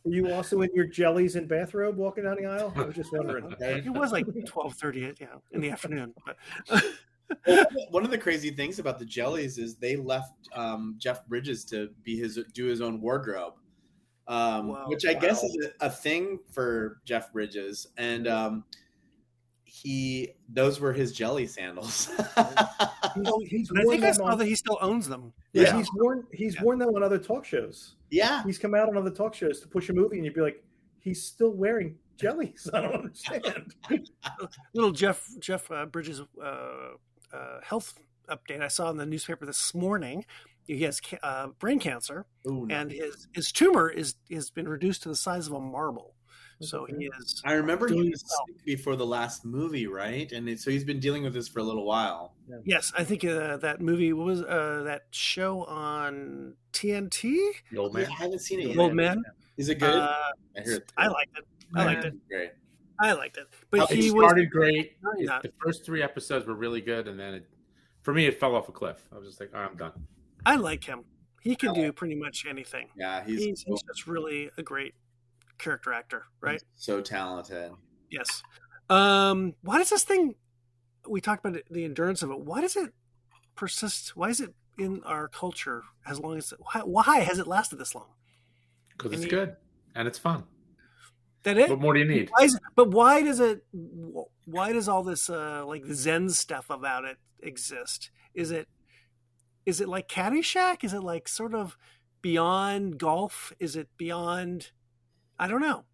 were you also in your jellies and bathrobe walking down the aisle? I was just wondering. It was like 12:30, in the afternoon. But one of the crazy things about the jellies is they left Jeff Bridges to do his own wardrobe, which I guess is a thing for Jeff Bridges, and those were his jelly sandals. I think I saw that he still owns them. Yeah, he's worn them on other talk shows. Yeah, he's come out on other talk shows to push a movie, and you'd be like, he's still wearing jellies. I don't understand. Little Jeff Bridges health update I saw in the newspaper this morning. He has brain cancer, and his tumor has been reduced to the size of a marble. So he is. I remember he was sick before the last movie, right? And so he's been dealing with this for a little while. Yeah. Yes, I think that movie was that show on TNT. The Old Man. I haven't seen it yet. The Old Man. Is it good? I liked it. Great. I liked it. But he started great. The first 3 episodes were really good, and then for me, it fell off a cliff. I was just like, I'm done. I like him. He can do pretty much anything. Yeah, he's just really a great character actor, right? He's so talented. Yes. Why does this thing? We talked about the endurance of it. Why does it persist? Why is it in our culture as long as? Why has it lasted this long? Because it's good and it's fun. That it? What more do you need? Why does it? Why does all this like the Zen stuff about it exist? Is it like Caddyshack? Is it like sort of beyond golf? Is it beyond? I don't know.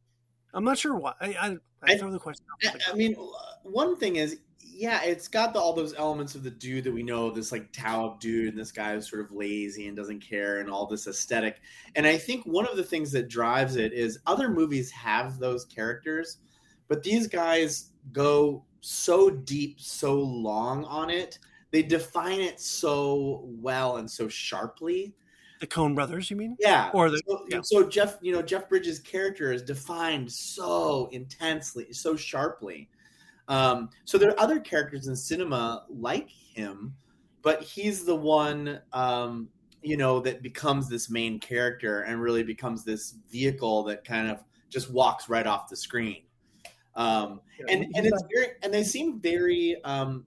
I'm not sure why. I throw the question out. I mean, one thing is, it's got all those elements of the dude that we know, this like Tao dude, and this guy who's sort of lazy and doesn't care, and all this aesthetic. And I think one of the things that drives it is other movies have those characters, but these guys go so deep, so long on it. they define it so well and so sharply. The Coen brothers, you mean? Yeah. Or the so Jeff Bridges' character is defined so intensely, so sharply. So there are other characters in cinema like him, but he's the one, that becomes this main character and really becomes this vehicle that kind of just walks right off the screen. And they seem very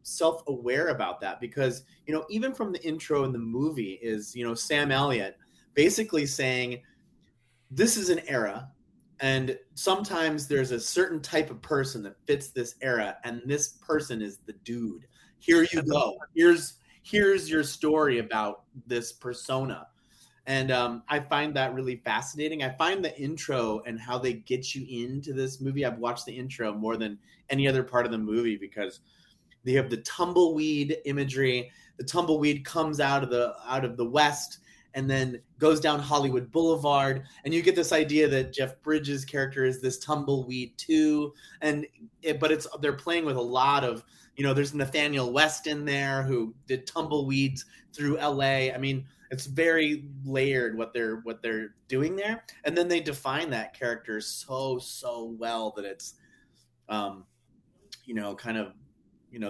self-aware about that, because even from the intro in the movie is Sam Elliott basically saying this is an era, and sometimes there's a certain type of person that fits this era, and this person is the dude. Here you go. Here's your story about this persona. And I find that really fascinating. I find the intro and how they get you into this movie. I've watched the intro more than any other part of the movie, because they have the tumbleweed imagery. The tumbleweed comes out of the west and then goes down Hollywood Boulevard, and you get this idea that Jeff Bridges' character is this tumbleweed too. But they're playing with a lot of, there's Nathaniel West in there who did tumbleweeds through LA. I mean, it's very layered what they're doing there, and then they define that character so well that it's,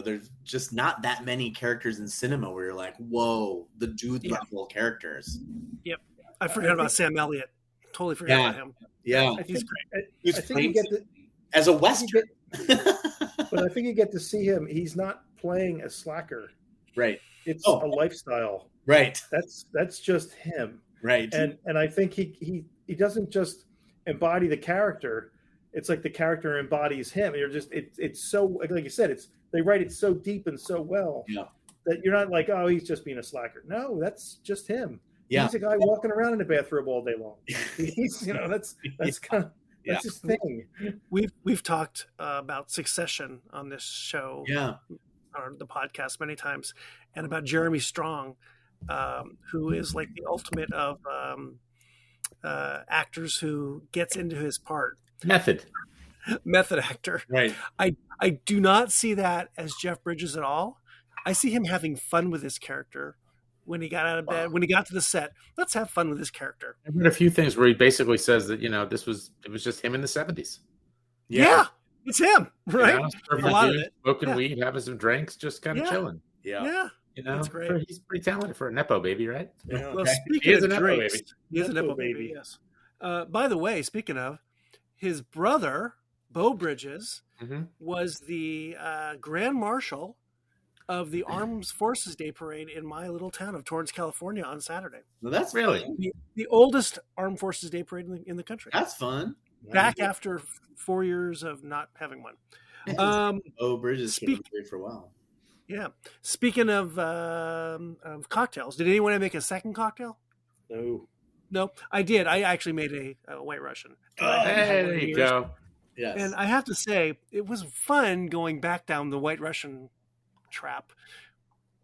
there's just not that many characters in cinema where you're like, whoa, the dude level characters. Yep, I forgot about Sam Elliott. Totally forgot about him. Yeah, he's great. I think you get as a Western, but I think you get to see him. He's not playing a slacker, right? It's a lifestyle. Right. That's just him. Right. And I think he doesn't just embody the character. It's like the character embodies him. You're just it's so, like you said, they write it so deep and so well that you're not like, oh, he's just being a slacker. No, that's just him. Yeah. He's a guy walking around in a bathrobe all day long. He's that's kind of that's his thing. We've talked about Succession on this show. Yeah. Or the podcast many times, and about Jeremy Strong, who is like the ultimate of actors who gets into his part. Method actor. Right. I do not see that as Jeff Bridges at all. I see him having fun with his character when he got out of bed, when he got to the set. Let's have fun with his character. I've read a few things where he basically says that, it was just him in the 70s. Yeah. It's him, right? A lot of it. Smoking weed, having some drinks, just kind of chilling. Yeah. That's great. He's pretty talented for a Nepo baby, right? Yeah. Well, speaking of drinks, he is a Nepo baby, yes. By the way, speaking of, his brother, Beau Bridges, was the Grand Marshal of the Armed Forces Day Parade in my little town of Torrance, California on Saturday. Well, that's really the oldest Armed Forces Day Parade in the country. That's fun. Back after 4 years of not having one. Bridges been here for a while. Yeah. Speaking of cocktails, did anyone make a second cocktail? No, I did. I actually made a White Russian. There you go. Yes. And I have to say, it was fun going back down the White Russian trap.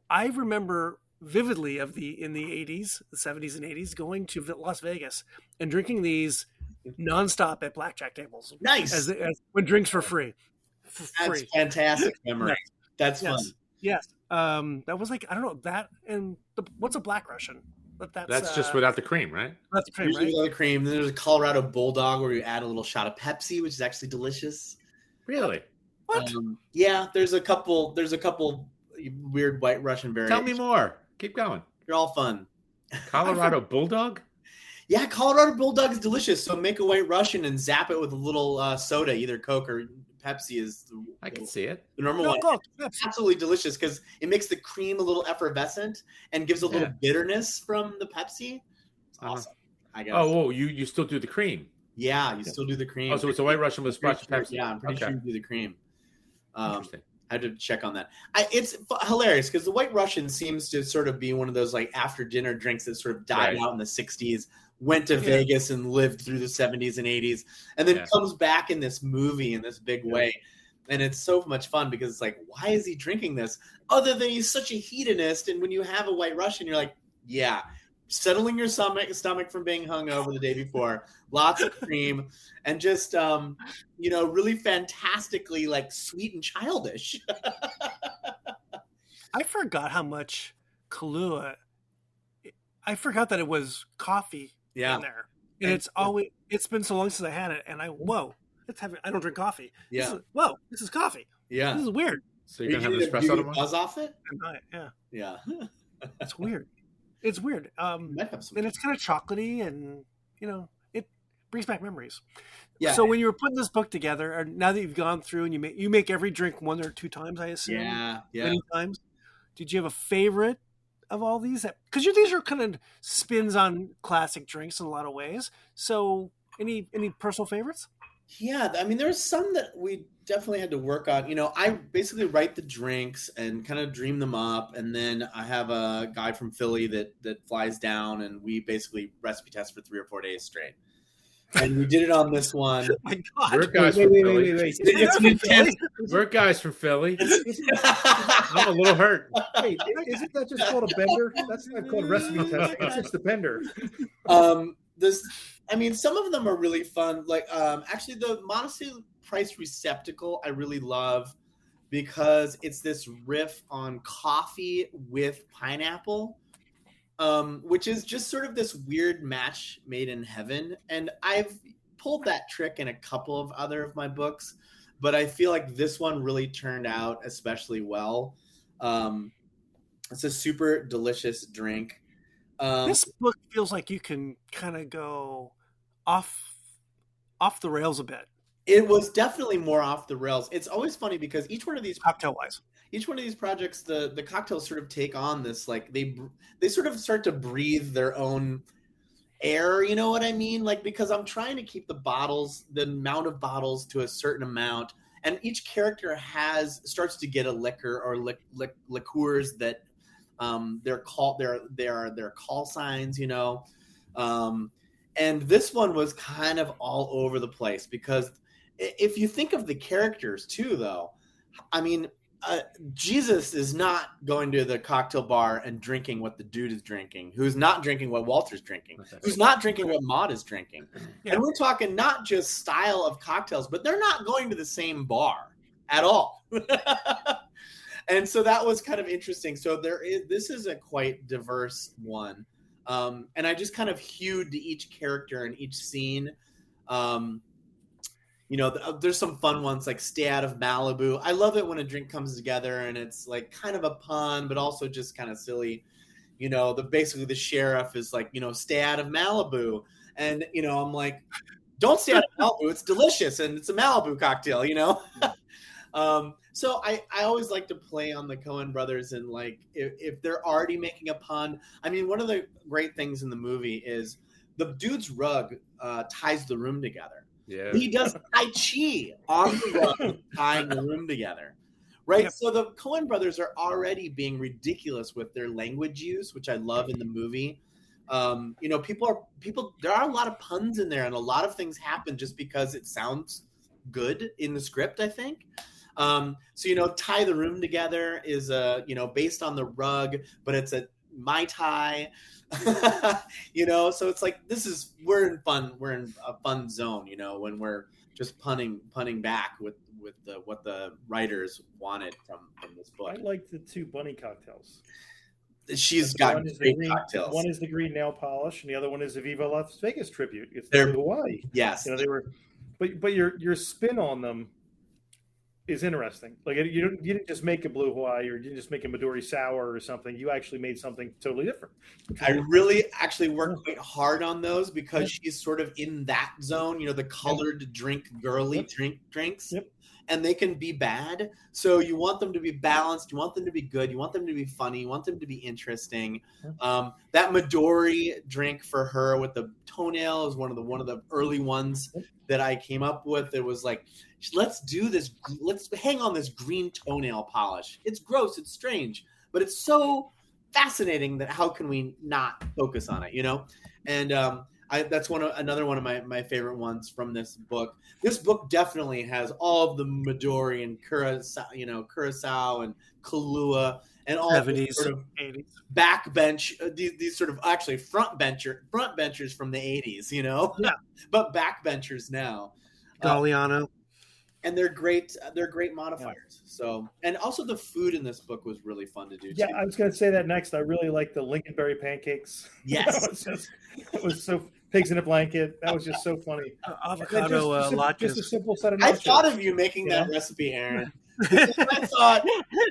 I remember vividly in the 80s, the 70s and 80s, going to Las Vegas and drinking these nonstop at blackjack tables. Nice. As when drinks were free. That's fantastic memory. Right. That's fun. Yes. That was like, I don't know, that and what's a Black Russian? But that's just without the cream, right? That's the cream, usually right? Without the cream. Then there's a Colorado Bulldog where you add a little shot of Pepsi, which is actually delicious. Really? What? Yeah, there's a couple weird White Russian variants. Tell me more. Keep going. They're all fun. Colorado Bulldog? Yeah, Colorado Bulldog is delicious. So make a White Russian and zap it with a little soda, either Coke or Pepsi is I can see it. The normal one. It's absolutely delicious because it makes the cream a little effervescent and gives a little bitterness from the Pepsi. It's awesome. I guess. Oh, you still do the cream? Yeah, you still do the cream. Oh, so it's a White Russian with splash Pepsi. Yeah, I'm pretty sure you do the cream. Interesting. I had to check on that. It's hilarious because the White Russian seems to sort of be one of those like after dinner drinks that sort of died out in the 60s, went to Vegas and lived through the 70s and 80s, and then comes back in this movie in this big way. And it's so much fun because it's like, why is he drinking this? Other than he's such a hedonist. And when you have a White Russian, you're like, yeah, settling your stomach from being hungover the day before, lots of cream, and just, really fantastically like sweet and childish. I forgot how much Kahlua. I forgot that it was coffee Yeah. in there, and it's been so long since I had it, and I don't drink coffee. Yeah. This is coffee. Yeah. This is weird. So you're gonna have an espresso tomorrow? Buzz off it? Yeah, Yeah. it's weird. It's weird. Might have some. And it's kind of chocolatey, and it brings back memories. Yeah. So when you were putting this book together, or now that you've gone through and you make every drink 1 or 2 times, I assume. Yeah. Many times. Did you have a favorite of all these? Because these are kind of spins on classic drinks in a lot of ways. So any personal favorites? Yeah, I mean, there's some that we definitely had to work on. I basically write the drinks and kind of dream them up, and then I have a guy from Philly that flies down, and we basically recipe test for 3 or 4 days straight. And we did it on this one. Oh my God! We're guys from Philly. Wait. It's an intense. We're guys from Philly. I'm a little hurt. Hey, isn't that just called a bender? That's not called recipe testing. It's just a bender. Some of them are really fun. Like, actually, the Modesty Price Receptacle I really love because it's this riff on coffee with pineapple, which is just sort of this weird match made in heaven. And I've pulled that trick in a couple of other of my books, but I feel like this one really turned out especially well. It's a super delicious drink. This book feels like you can kind of go off the rails a bit. It was definitely more off the rails. It's always funny because each one of these cocktail-wise, each one of these projects, the cocktails sort of take on this, like they sort of start to breathe their own air. You know what I mean? Like, because I'm trying to keep the amount of bottles to a certain amount, and each character starts to get a liquor or liqueurs that they're call signs, and this one was kind of all over the place because if you think of the characters too, though, I mean, Jesus is not going to the cocktail bar and drinking what the dude is drinking, who's not drinking what Walter's drinking, who's not drinking what Maud is drinking. Yeah. And we're talking not just style of cocktails, but they're not going to the same bar at all. And so that was kind of interesting. So this is a quite diverse one. And I just kind of hewed to each character and each scene. There's some fun ones like Stay Out of Malibu. I love it when a drink comes together and it's like kind of a pun, but also just kind of silly. Basically the sheriff is like, stay out of Malibu. And, I'm like, don't stay out of Malibu. It's delicious. And it's a Malibu cocktail, So I always like to play on the Coen brothers and like if they're already making a pun. I mean, one of the great things in the movie is the dude's rug ties the room together. Yeah. He does Tai Chi on the rug, tying the room together. Right? Yep. So the Coen brothers are already being ridiculous with their language use, which I love in the movie. People there are a lot of puns in there and a lot of things happen just because it sounds good in the script, I think. Tie the room together is based on the rug, but it's a Mai Tai, so it's like, we're in a fun zone, when we're just punning back with what the writers wanted from this book. I like the 2 bunny cocktails. She's got great cocktails. One is the green nail polish, and the other one is the Viva Las Vegas tribute. It's the Hawaii. Yes, they were, but your spin on them is interesting. Like you didn't just make a Blue Hawaii or you didn't just make a Midori Sour or something. You actually made something totally different. I really actually worked quite hard on those because she's sort of in that zone, the colored girly drinks. Yep. And they can be bad. So you want them to be balanced. You want them to be good. You want them to be funny. You want them to be interesting. That Midori drink for her with the toenail is one of the early ones that I came up with. It was like, let's do this. Let's hang on this green toenail polish. It's gross. It's strange, but it's so fascinating that how can we not focus on it, And that's another one of my favorite ones from this book. This book definitely has all of the Midori and Curacao and Kahlua and all the sort of 80s backbench, these sort of actually front benchers from the 80s, Yeah. But backbenchers now. Galliano. and they're great. They're great modifiers. So, and also the food in this book was really fun to do. Yeah, too. I was going to say that next. I really like the Lincolnberry pancakes. Yes. It was so pigs in a blanket. That was just so funny. Avocado latkes. Just a simple set of nachos. I thought of you making that recipe, Aaron. I thought,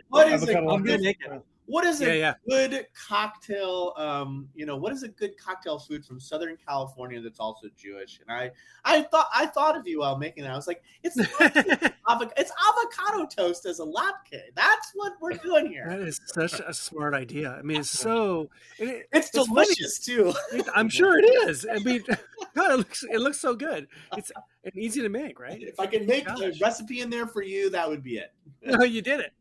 what is it? I'm gonna make it. What is a good cocktail? What is a good cocktail food from Southern California that's also Jewish? And I thought of you while making that. I was like, it's avocado toast as a latke. That's what we're doing here. That is such a smart idea. I mean, it's delicious too. I'm sure it is. I mean, God, it looks so good. It's easy to make, right? If I can make a recipe in there for you, that would be it. No, you did it.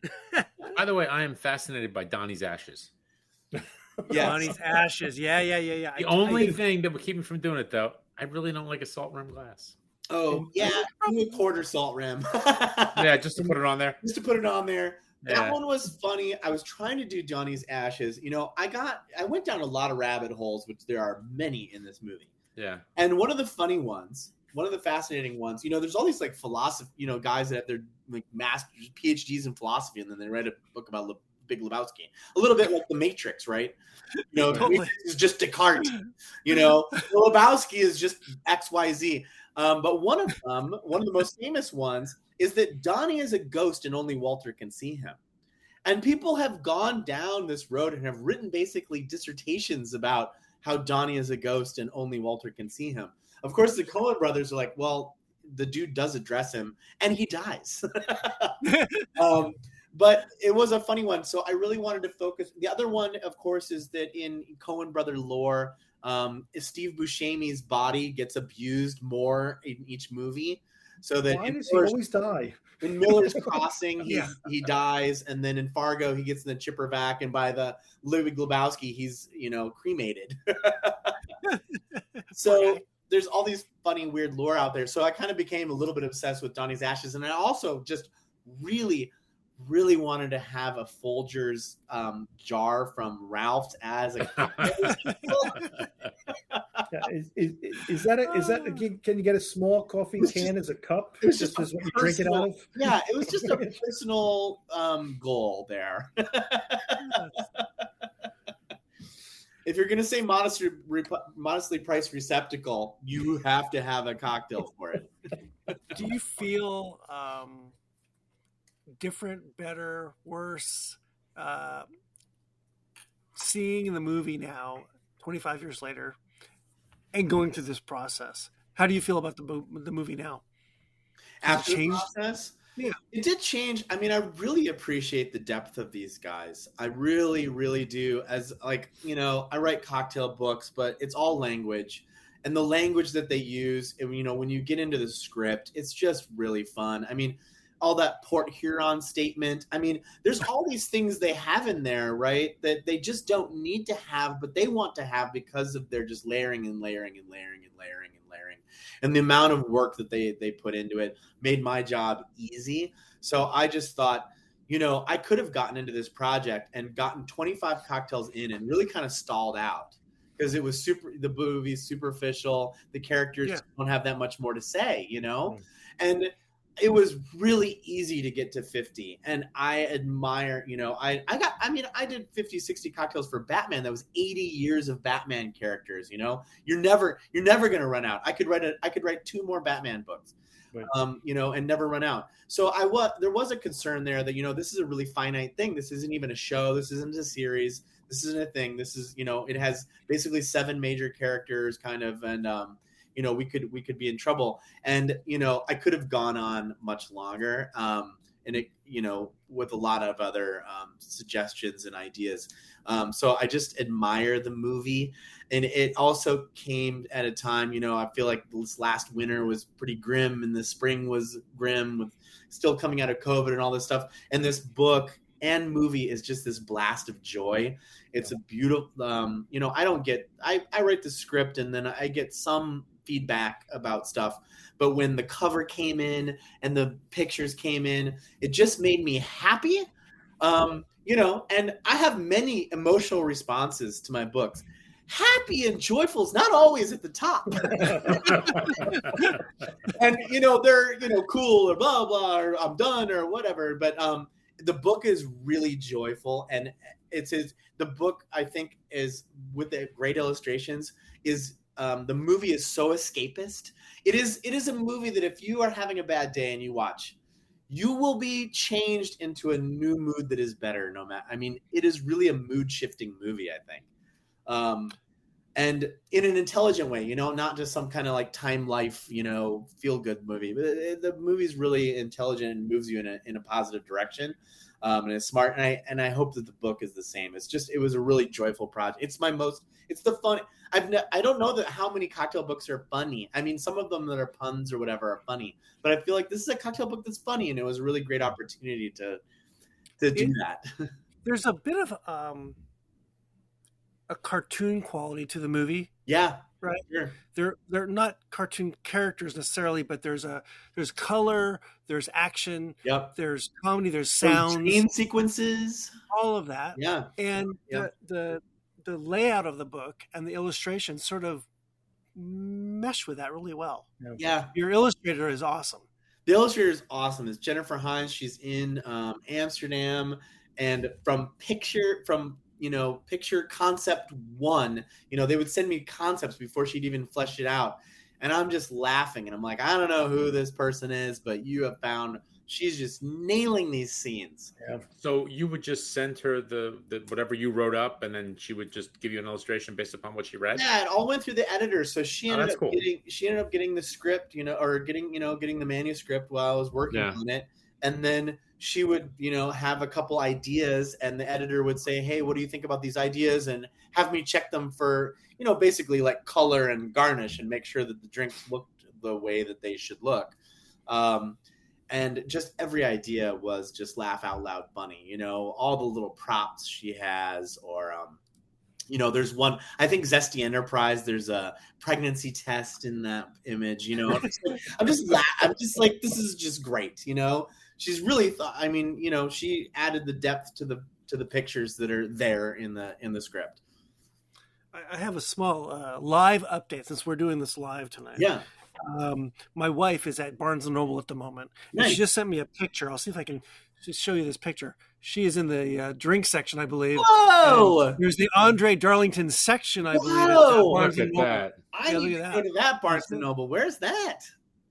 By the way, I am fascinated by Donny's ashes. Yes. Donny's ashes. Yeah. The only thing that would keep me from doing it, though, I really don't like a salt rim glass. Oh, yeah. A quarter salt rim. Yeah, just to put it on there. Just to put it on there. That one was funny. I was trying to do Donny's ashes. I went down a lot of rabbit holes, which there are many in this movie. Yeah. And one of the funny ones, one of the fascinating ones, there's all these like philosophy, guys that have their like masters, PhDs in philosophy, and then they write a book about Big Lebowski. A little bit like The Matrix, right? Totally. Matrix is just Descartes. Lebowski is just XYZ. But one of the most famous ones is that Donny is a ghost and only Walter can see him. And people have gone down this road and have written basically dissertations about how Donny is a ghost and only Walter can see him. Of course, the Coen brothers are like, well, the dude does address him and he dies. But it was a funny one. So I really wanted to focus. The other one, of course, is that in Coen brother lore, Steve Buscemi's body gets abused more in each movie. So that why does he always die? In Miller's Crossing, he dies, and then in Fargo, he gets in the chipper vac, and by the Big Lebowski, he's cremated. So there's all these funny, weird lore out there. So I kind of became a little bit obsessed with Donny's ashes, and I also just really, really wanted to have a Folgers jar from Ralph's as a Is that can you get a small coffee can as a cup? It was just as what you drink it out of. Yeah, it was just a personal goal there. If you're gonna say modestly priced receptacle, you have to have a cocktail for it. Do you feel different, better, worse, seeing the movie now, 25 years later, and going through this process? How do you feel about the movie now? After the process? Yeah. It did change. I mean, I really appreciate the depth of these guys. I really, really do. As I write cocktail books, but it's all language. And the language that they use, when you get into the script, it's just really fun. I mean, all that Port Huron statement. I mean, there's all these things they have in there, right? That they just don't need to have, but they want to have because of their just layering and layering and layering and layering and layering. And the amount of work that they put into it made my job easy. So I just thought, I could have gotten into this project and gotten 25 cocktails in and really kind of stalled out because it was the movie's superficial. The characters don't have that much more to say, and it was really easy to get to 50. And I admire, I did 50, 60 cocktails for Batman. That was 80 years of Batman characters. You're never going to run out. I could write 2 more Batman books, right. And never run out. So there was a concern there that, this is a really finite thing. This isn't even a show. This isn't a series. This isn't a thing. This is, it has basically 7 major characters kind of, and, we could be in trouble. And, I could have gone on much longer. And it, with a lot of other suggestions and ideas. So I just admire the movie. And it also came at a time, I feel like this last winter was pretty grim and the spring was grim with still coming out of COVID and all this stuff. And this book and movie is just this blast of joy. It's a beautiful, I write the script and then I get some feedback about stuff, but when the cover came in and the pictures came in, it just made me happy. And I have many emotional responses to my books. happy and joyful is not always at the top. And they're cool or blah blah or I'm done or whatever. But the book is really joyful, and the book I think is with the great illustrations is the movie is so escapist. It is a movie that if you are having a bad day and you watch, you will be changed into a new mood that is better. No matter, I mean, it is really a mood shifting movie, I think. And in an intelligent way, not just some kind of like Time Life, feel good movie. But the movie's really intelligent and moves you in a positive direction, and it's smart. And I hope that the book is the same. It was a really joyful project. It's the fun. I don't know how many cocktail books are funny. I mean, some of them that are puns or whatever are funny, but I feel like this is a cocktail book that's funny, and it was a really great opportunity to do that. There's a bit of a cartoon quality to the movie. Yeah, right. Sure. They're not cartoon characters necessarily, but there's color, there's action, yep. There's comedy, there's sounds, dream sequences, all of that. Yeah, and the layout of the book and the illustration sort of mesh with that really well. Yeah, your illustrator is awesome. The illustrator is awesome. It's Jennifer Hines. She's in Amsterdam, and from picture concept one, they would send me concepts before she'd even fleshed it out, and I'm just laughing, and I'm like, I don't know who this person is, but you have found she's just nailing these scenes. Yeah. So you would just send her the whatever you wrote up, and then she would just give you an illustration based upon what she read. Yeah, it all went through the editor, so she ended up getting the script, or getting the manuscript while I was working on it, and then she would, have a couple ideas, and the editor would say, hey, what do you think about these ideas? And have me check them for, basically like color and garnish and make sure that the drinks looked the way that they should look. And just every idea was just laugh out loud funny, all the little props she has, or, there's one, I think Zesty Enterprise, there's a pregnancy test in that image, I'm just like, this is just great. She's really she added the depth to the pictures that are there in the script. I have a small live update since we're doing this live tonight. Yeah. My wife is at Barnes & Noble at the moment. Nice. She just sent me a picture. I'll see if I can just show you this picture. She is in the drink section, I believe. Whoa! There's the Andre Darlington section, I believe. Look at that. I need to go to that Barnes & Noble. Where's that?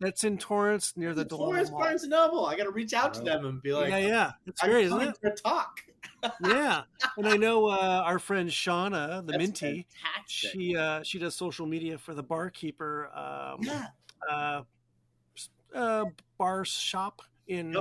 That's in Torrance near the Torrance Barnes & Noble. I got to reach out to them and be like, yeah. It's great, isn't it? For a talk. Yeah. And I know our friend Shauna, the Minty, fantastic. she does social media for the barkeeper bar shop in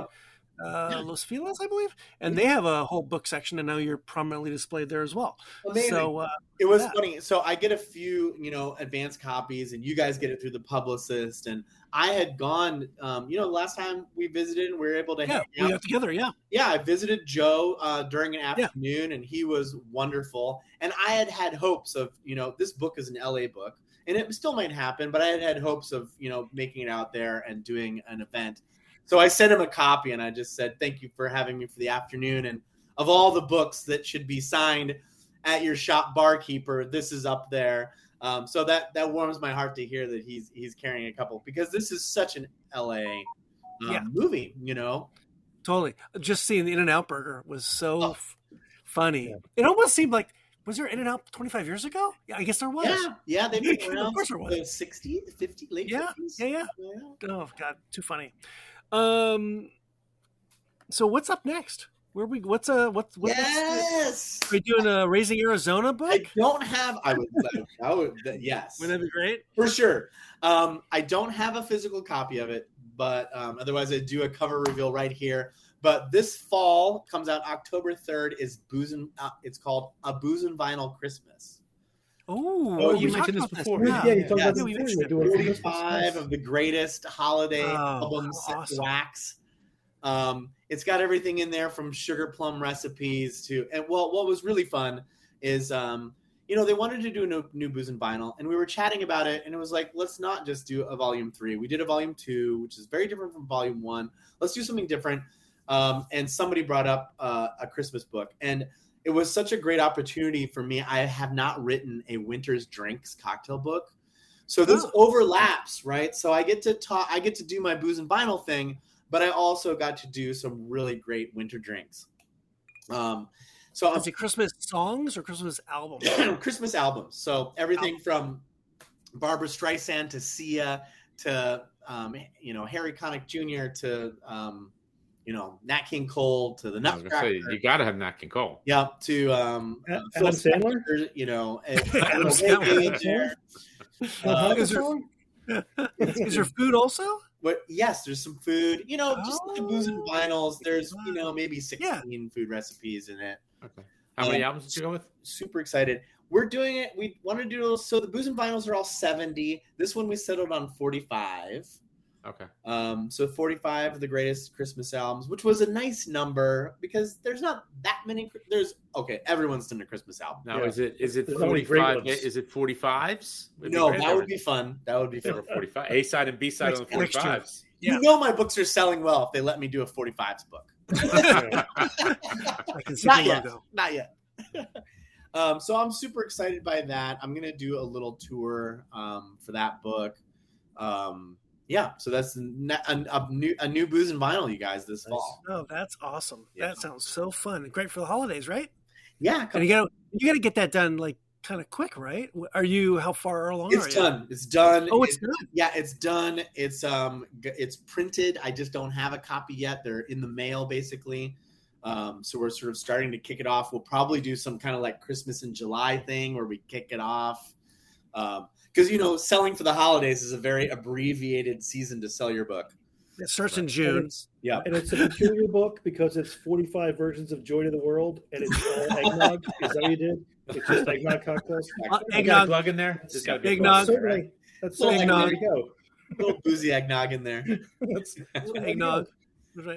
Los Feliz, I believe, and they have a whole book section, and now you're prominently displayed there as well. Amazing. So it was funny. So I get a few, advanced copies, and you guys get it through the publicist. And I had gone, last time we visited, and we were able to hang out together. Yeah. Yeah, I visited Joe during an afternoon, and he was wonderful. And I had hopes of, this book is an LA book, and it still might happen, but I had hopes of, making it out there and doing an event. So I sent him a copy, and I just said, thank you for having me for the afternoon. And of all the books that should be signed at your shop barkeeper, this is up there. So that warms my heart to hear that he's carrying a couple, because this is such an LA movie, Totally. Just seeing the In-N-Out burger was so funny. Yeah. It almost seemed like, was there In-N-Out 25 years ago? Yeah, I guess there was. Yeah, they've been around of course there was. The 60s, 50s, late 50s. Yeah. Oh, God, too funny. So what's up next? What's yes. Are we doing a Raising Arizona book? I don't have. I would. Yes. Wouldn't that be great? For sure. I don't have a physical copy of it, but otherwise I do a cover reveal right here. But this fall comes out October 3rd. It's called A Booze and Vinyl Christmas. Oh, you mentioned this before. Yeah, you talked about this before. 45 of the greatest holiday albums awesome. wax. It's got everything in there from sugar plum recipes to, and what was really fun is, they wanted to do a new Booze and Vinyl, and we were chatting about it, and it was like, let's not just do a volume 3. We did a volume 2, which is very different from volume 1. Let's do something different. And somebody brought up a Christmas book, and it was such a great opportunity for me. I have not written a winter's drinks cocktail book. So this overlaps, right? So I get to do my booze and vinyl thing, but I also got to do some really great winter drinks. So is it Christmas songs or Christmas albums? Christmas albums. So everything from Barbra Streisand to Sia to Harry Connick Jr. to Nat King Cole to the Nutcracker. You got to have Nat King Cole. Yeah, to Adam Sandler. Adam Sandler. Is there food also? But yes, there's some food. Just the booze and vinyls. There's maybe 16 food recipes in it. Okay. How many albums did you go with? Super excited. We're doing it. We want to do so. The booze and vinyls are all 70. This one we settled on 45. Okay. So 45 of the greatest Christmas albums, which was a nice number because there's not that many. Everyone's done a Christmas album. Now is it 45? Is it 45s? No, that would be fun. That would be fun. 45 A side and B side on the 45s. Yeah. My books are selling well if they let me do a 45s book. I can see the logo. Not yet. So I'm super excited by that. I'm gonna do a little tour for that book. So that's a new booze and vinyl, you guys, this fall. Oh, that's awesome. Yeah. That sounds so fun. Great for the holidays, right? Yeah. And you gotta get that done like kind of quick, right? How far along are you? It's done. Oh, it's done. Yeah, it's done. It's printed. I just don't have a copy yet. They're in the mail basically. So we're sort of starting to kick it off. We'll probably do some kind of like Christmas in July thing where we kick it off. Because, selling for the holidays is a very abbreviated season to sell your book. It starts in June. And it's a peculiar book because it's 45 versions of Joy to the World, and it's all eggnog. Is that what you did? It's just eggnog cocktails. You got a plug in there? There's got to be eggnog. Certainly. That's eggnog. There you go. A little boozy eggnog in there. Eggnog.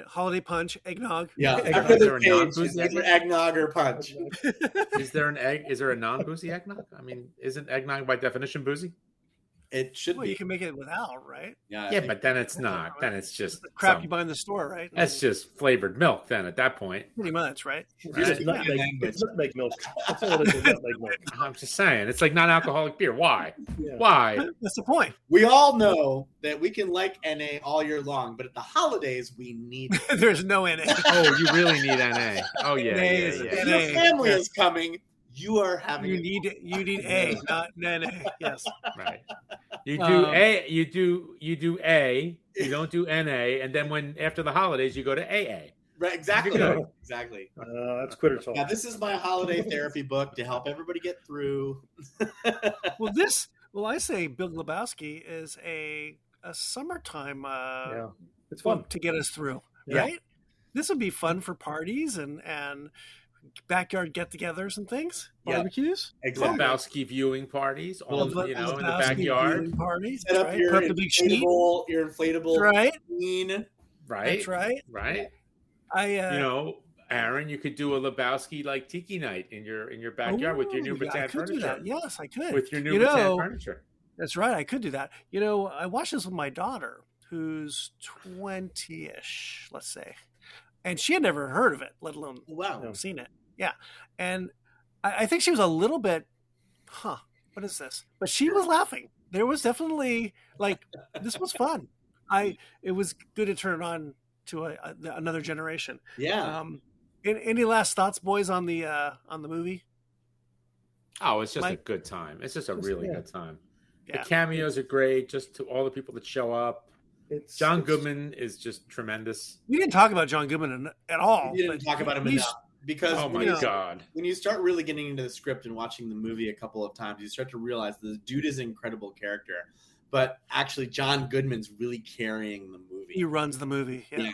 Holiday punch, eggnog. Yeah. Is there a non-boozy eggnog or punch? Is there a non-boozy eggnog? I mean, isn't eggnog by definition boozy? It should be. You can make it without, right? Yeah, but then it's not. Then it's just the crap you buy in the store, right? That's just flavored milk. Then at that point, pretty much, right? It's nutmeg milk. That's all it is. Nutmeg milk. I'm just saying, it's like non-alcoholic beer. Why? Yeah. Why? That's the point. We all know that we can like NA all year long, but at the holidays we need. There's no NA. Oh, you really need NA. Oh yeah. If your family is coming, you are having. You need A, not NA. Yes. Right. You do A. You do A. You don't do NA, and then after the holidays you go to AA. Right. Exactly. Exactly. That's quitter talk. Now this is my holiday therapy book to help everybody get through. I say Big Lebowski is a summertime it's fun to get us through, right? This would be fun for parties and backyard get-togethers and things, barbecues. Exactly. Lebowski viewing parties, in the backyard. Parties. Set up your inflatable right? Scene. Right. That's right. Right. Aaron, you could do a Lebowski like tiki night in your backyard with your new rattan furniture. Yes, I could. With your new rattan furniture. That's right. I could do that. I watched this with my daughter, who's 20-ish, let's say. And she had never heard of it, let alone seen it. Yeah. And I think she was a little bit, what is this? But she was laughing. There was definitely, this was fun. It was good to turn it on to another generation. Yeah. Any last thoughts, boys, on the movie? Oh, it's just a good time. It's just a really good time. Yeah. The cameos are great, just to all the people that show up. John Goodman is just tremendous. We didn't talk about John Goodman at all. We didn't talk about him enough because God, when you start really getting into the script and watching the movie a couple of times, you start to realize the dude is an incredible character. But actually, John Goodman's really carrying the movie. He runs the movie. Yeah.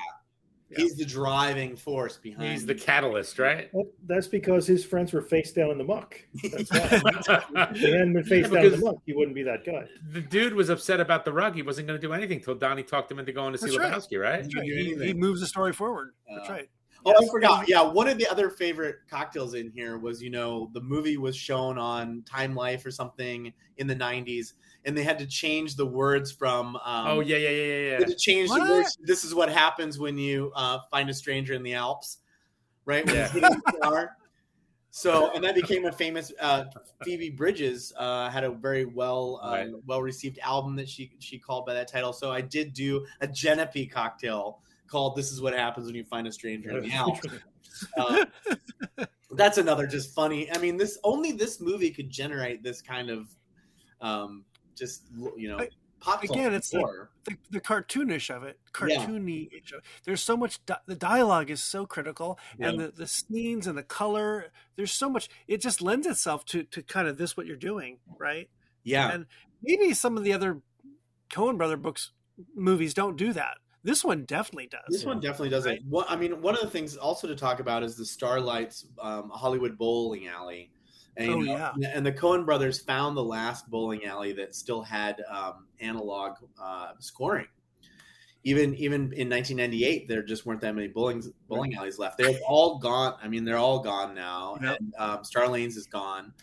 He's the driving force behind. He's the catalyst, right? Well, that's because his friends were face down in the muck. That's why. If they hadn't been face down in the muck, he wouldn't be that guy. The dude was upset about the rug. He wasn't going to do anything until Donny talked him into going to see Lebowski, right? That's right. He moves the story forward. That's right. Oh, I forgot. Yeah, one of the other favorite cocktails in here was, the movie was shown on Time Life or something in the 90s, and they had to change the words from They had to change the words. This is what happens when you find a stranger in the Alps, right? When So, and that became a famous. Phoebe Bridgers had a very well received album that she called by that title. So I did do a Genepi cocktail called "This Is What Happens When You Find a Stranger in the Alps." That's another just funny. I mean, this movie could generate this kind of pop again. It's the cartoonish of it. There's so much. The dialogue is so critical, and the scenes and the color. There's so much. It just lends itself to kind of this what you're doing, right? Yeah. And maybe some of the other Coen Brother movies don't do that. This one definitely does. This one definitely does it. Well, I mean, one of the things also to talk about is the Starlight's Hollywood bowling alley. And, and the Coen Brothers found the last bowling alley that still had analog scoring. Even in 1998, there just weren't that many bowling alleys left. They're all gone. I mean, they're all gone now. Yep. And Star Lanes is gone.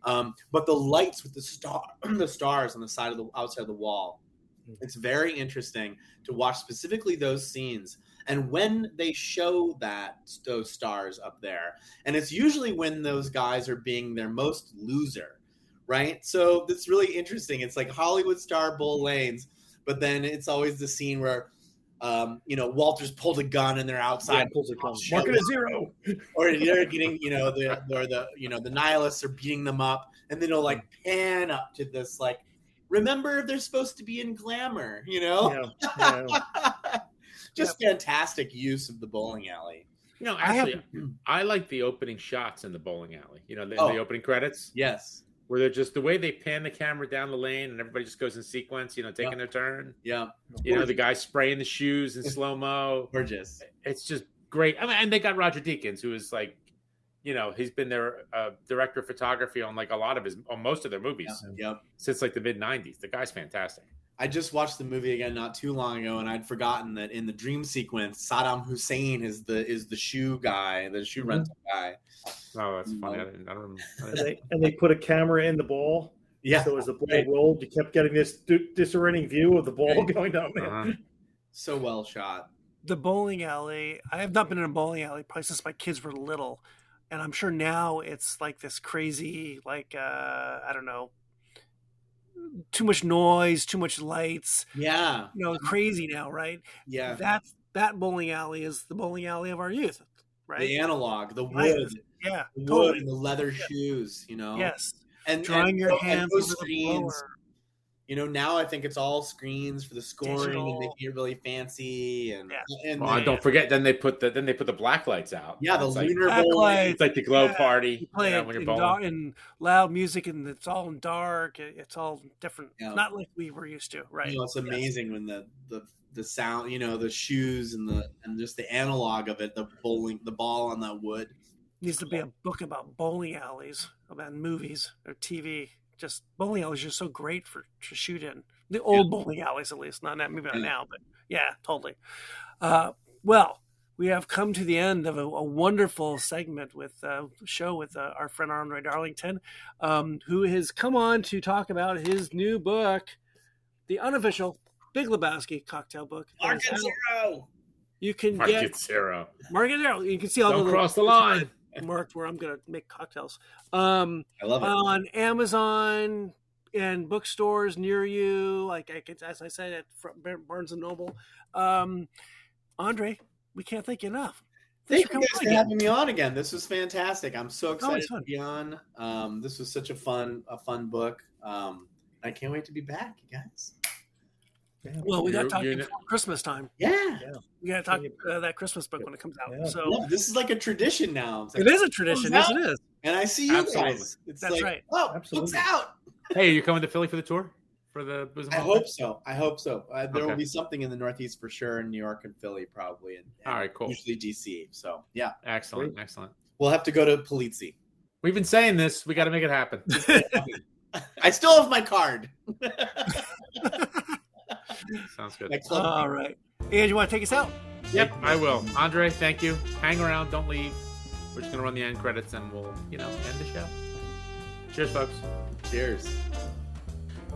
But the lights with the stars on the side of the outside of the wall. It's very interesting to watch specifically those scenes. And when they show those stars up there, and it's usually when those guys are being their most loser, right? So it's really interesting. It's like Hollywood star Bull Lanes, but then it's always the scene where, Walter's pulled a gun and they're outside. Mark it at 0. Or they're getting, the nihilists are beating them up, and then it'll pan up to this remember they're supposed to be in glamour, Just fantastic use of the bowling alley. Actually, I like the opening shots in the bowling alley. The opening credits. Yes. Where they're just the way they pan the camera down the lane and everybody just goes in sequence, taking their turn. Yeah. The guy spraying the shoes in slow-mo. Gorgeous. It's just great. I mean, and they got Roger Deakins, who is he's been their director of photography on on most of their movies. Yep. Since the mid '90s. The guy's fantastic. I just watched the movie again not too long ago, and I'd forgotten that in the dream sequence, Saddam Hussein is the shoe guy, the shoe rental guy. Oh, that's funny. I don't remember. And they put a camera in the ball. Yeah. So as the ball rolled, you kept getting this disorienting view of the ball going down there. Uh-huh. So well shot. The bowling alley. I have not been in a bowling alley probably since my kids were little. And I'm sure now it's like this crazy, I don't know, too much noise, too much lights. Yeah. Crazy now, right? Yeah. That bowling alley is the bowling alley of our youth, right? The analog, the wood. Yeah. The totally. wood and the leather shoes, Yes. And drawing your hands over the blower. Now I think it's all screens for the scoring Digital. and making it really fancy and don't forget. Then they put the black lights out. Yeah, the lunar black bowling. lights. It's like the glow party. You play when you're it bowling. in loud music, and it's all in dark. It's all different. Yeah. Not like we were used to, right? It's amazing when the sound, the shoes and just the analog of it, the ball on that wood. Needs to be a book about bowling alleys, about movies or TV. Just bowling alleys are so great to shoot in. The old bowling alleys, at least, maybe not now, but yeah, totally. Well, we have come to the end of a wonderful segment with show with our friend André Darlington, who has come on to talk about his new book, The Unofficial Big Lebowski Cocktail Book. Market Zero. You can Market Zero. Market Zero. You can see all Don't cross the line. Marked where I'm going to make cocktails. I love it. On Amazon and bookstores near you, as I said, at Barnes and Noble. André, we can't thank you enough. Thank you guys for having me on again. This was fantastic. I'm so excited fun. to be on. This was such a fun book. I can't wait to be back, you guys. Yeah. Well, we got to talk before Christmas time. Yeah. We got to talk that Christmas book when it comes out. Yeah. So this is like a tradition now. it is a tradition. Yes, it is. And I see you Absolutely. guys. It's That's right. Oh, Absolutely. book's out. Hey, are you coming to Philly for the tour? For the Booze and I Ball? hope so. There will Okay. be something in the Northeast for sure, in New York and Philly probably, and All right, cool. usually DC. So yeah, Excellent. Great. Excellent. we'll have to go to Polizzi. We've been saying this. We got to make it happen. I still have my card. Sounds good. My club. All right. And you want to take us out? Yep, I will. Andre, thank you. Hang around. Don't leave. We're just going to run the end credits and we'll, end the show. Cheers, folks. Cheers.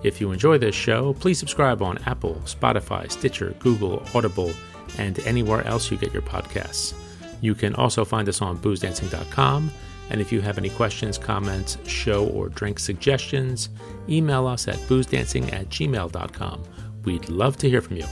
If you enjoy this show, please subscribe on Apple, Spotify, Stitcher, Google, Audible, and anywhere else you get your podcasts. You can also find us on boozdancing.com And if you have any questions, comments, show or drink suggestions, email us at boozdancing@gmail.com. We'd love to hear from you.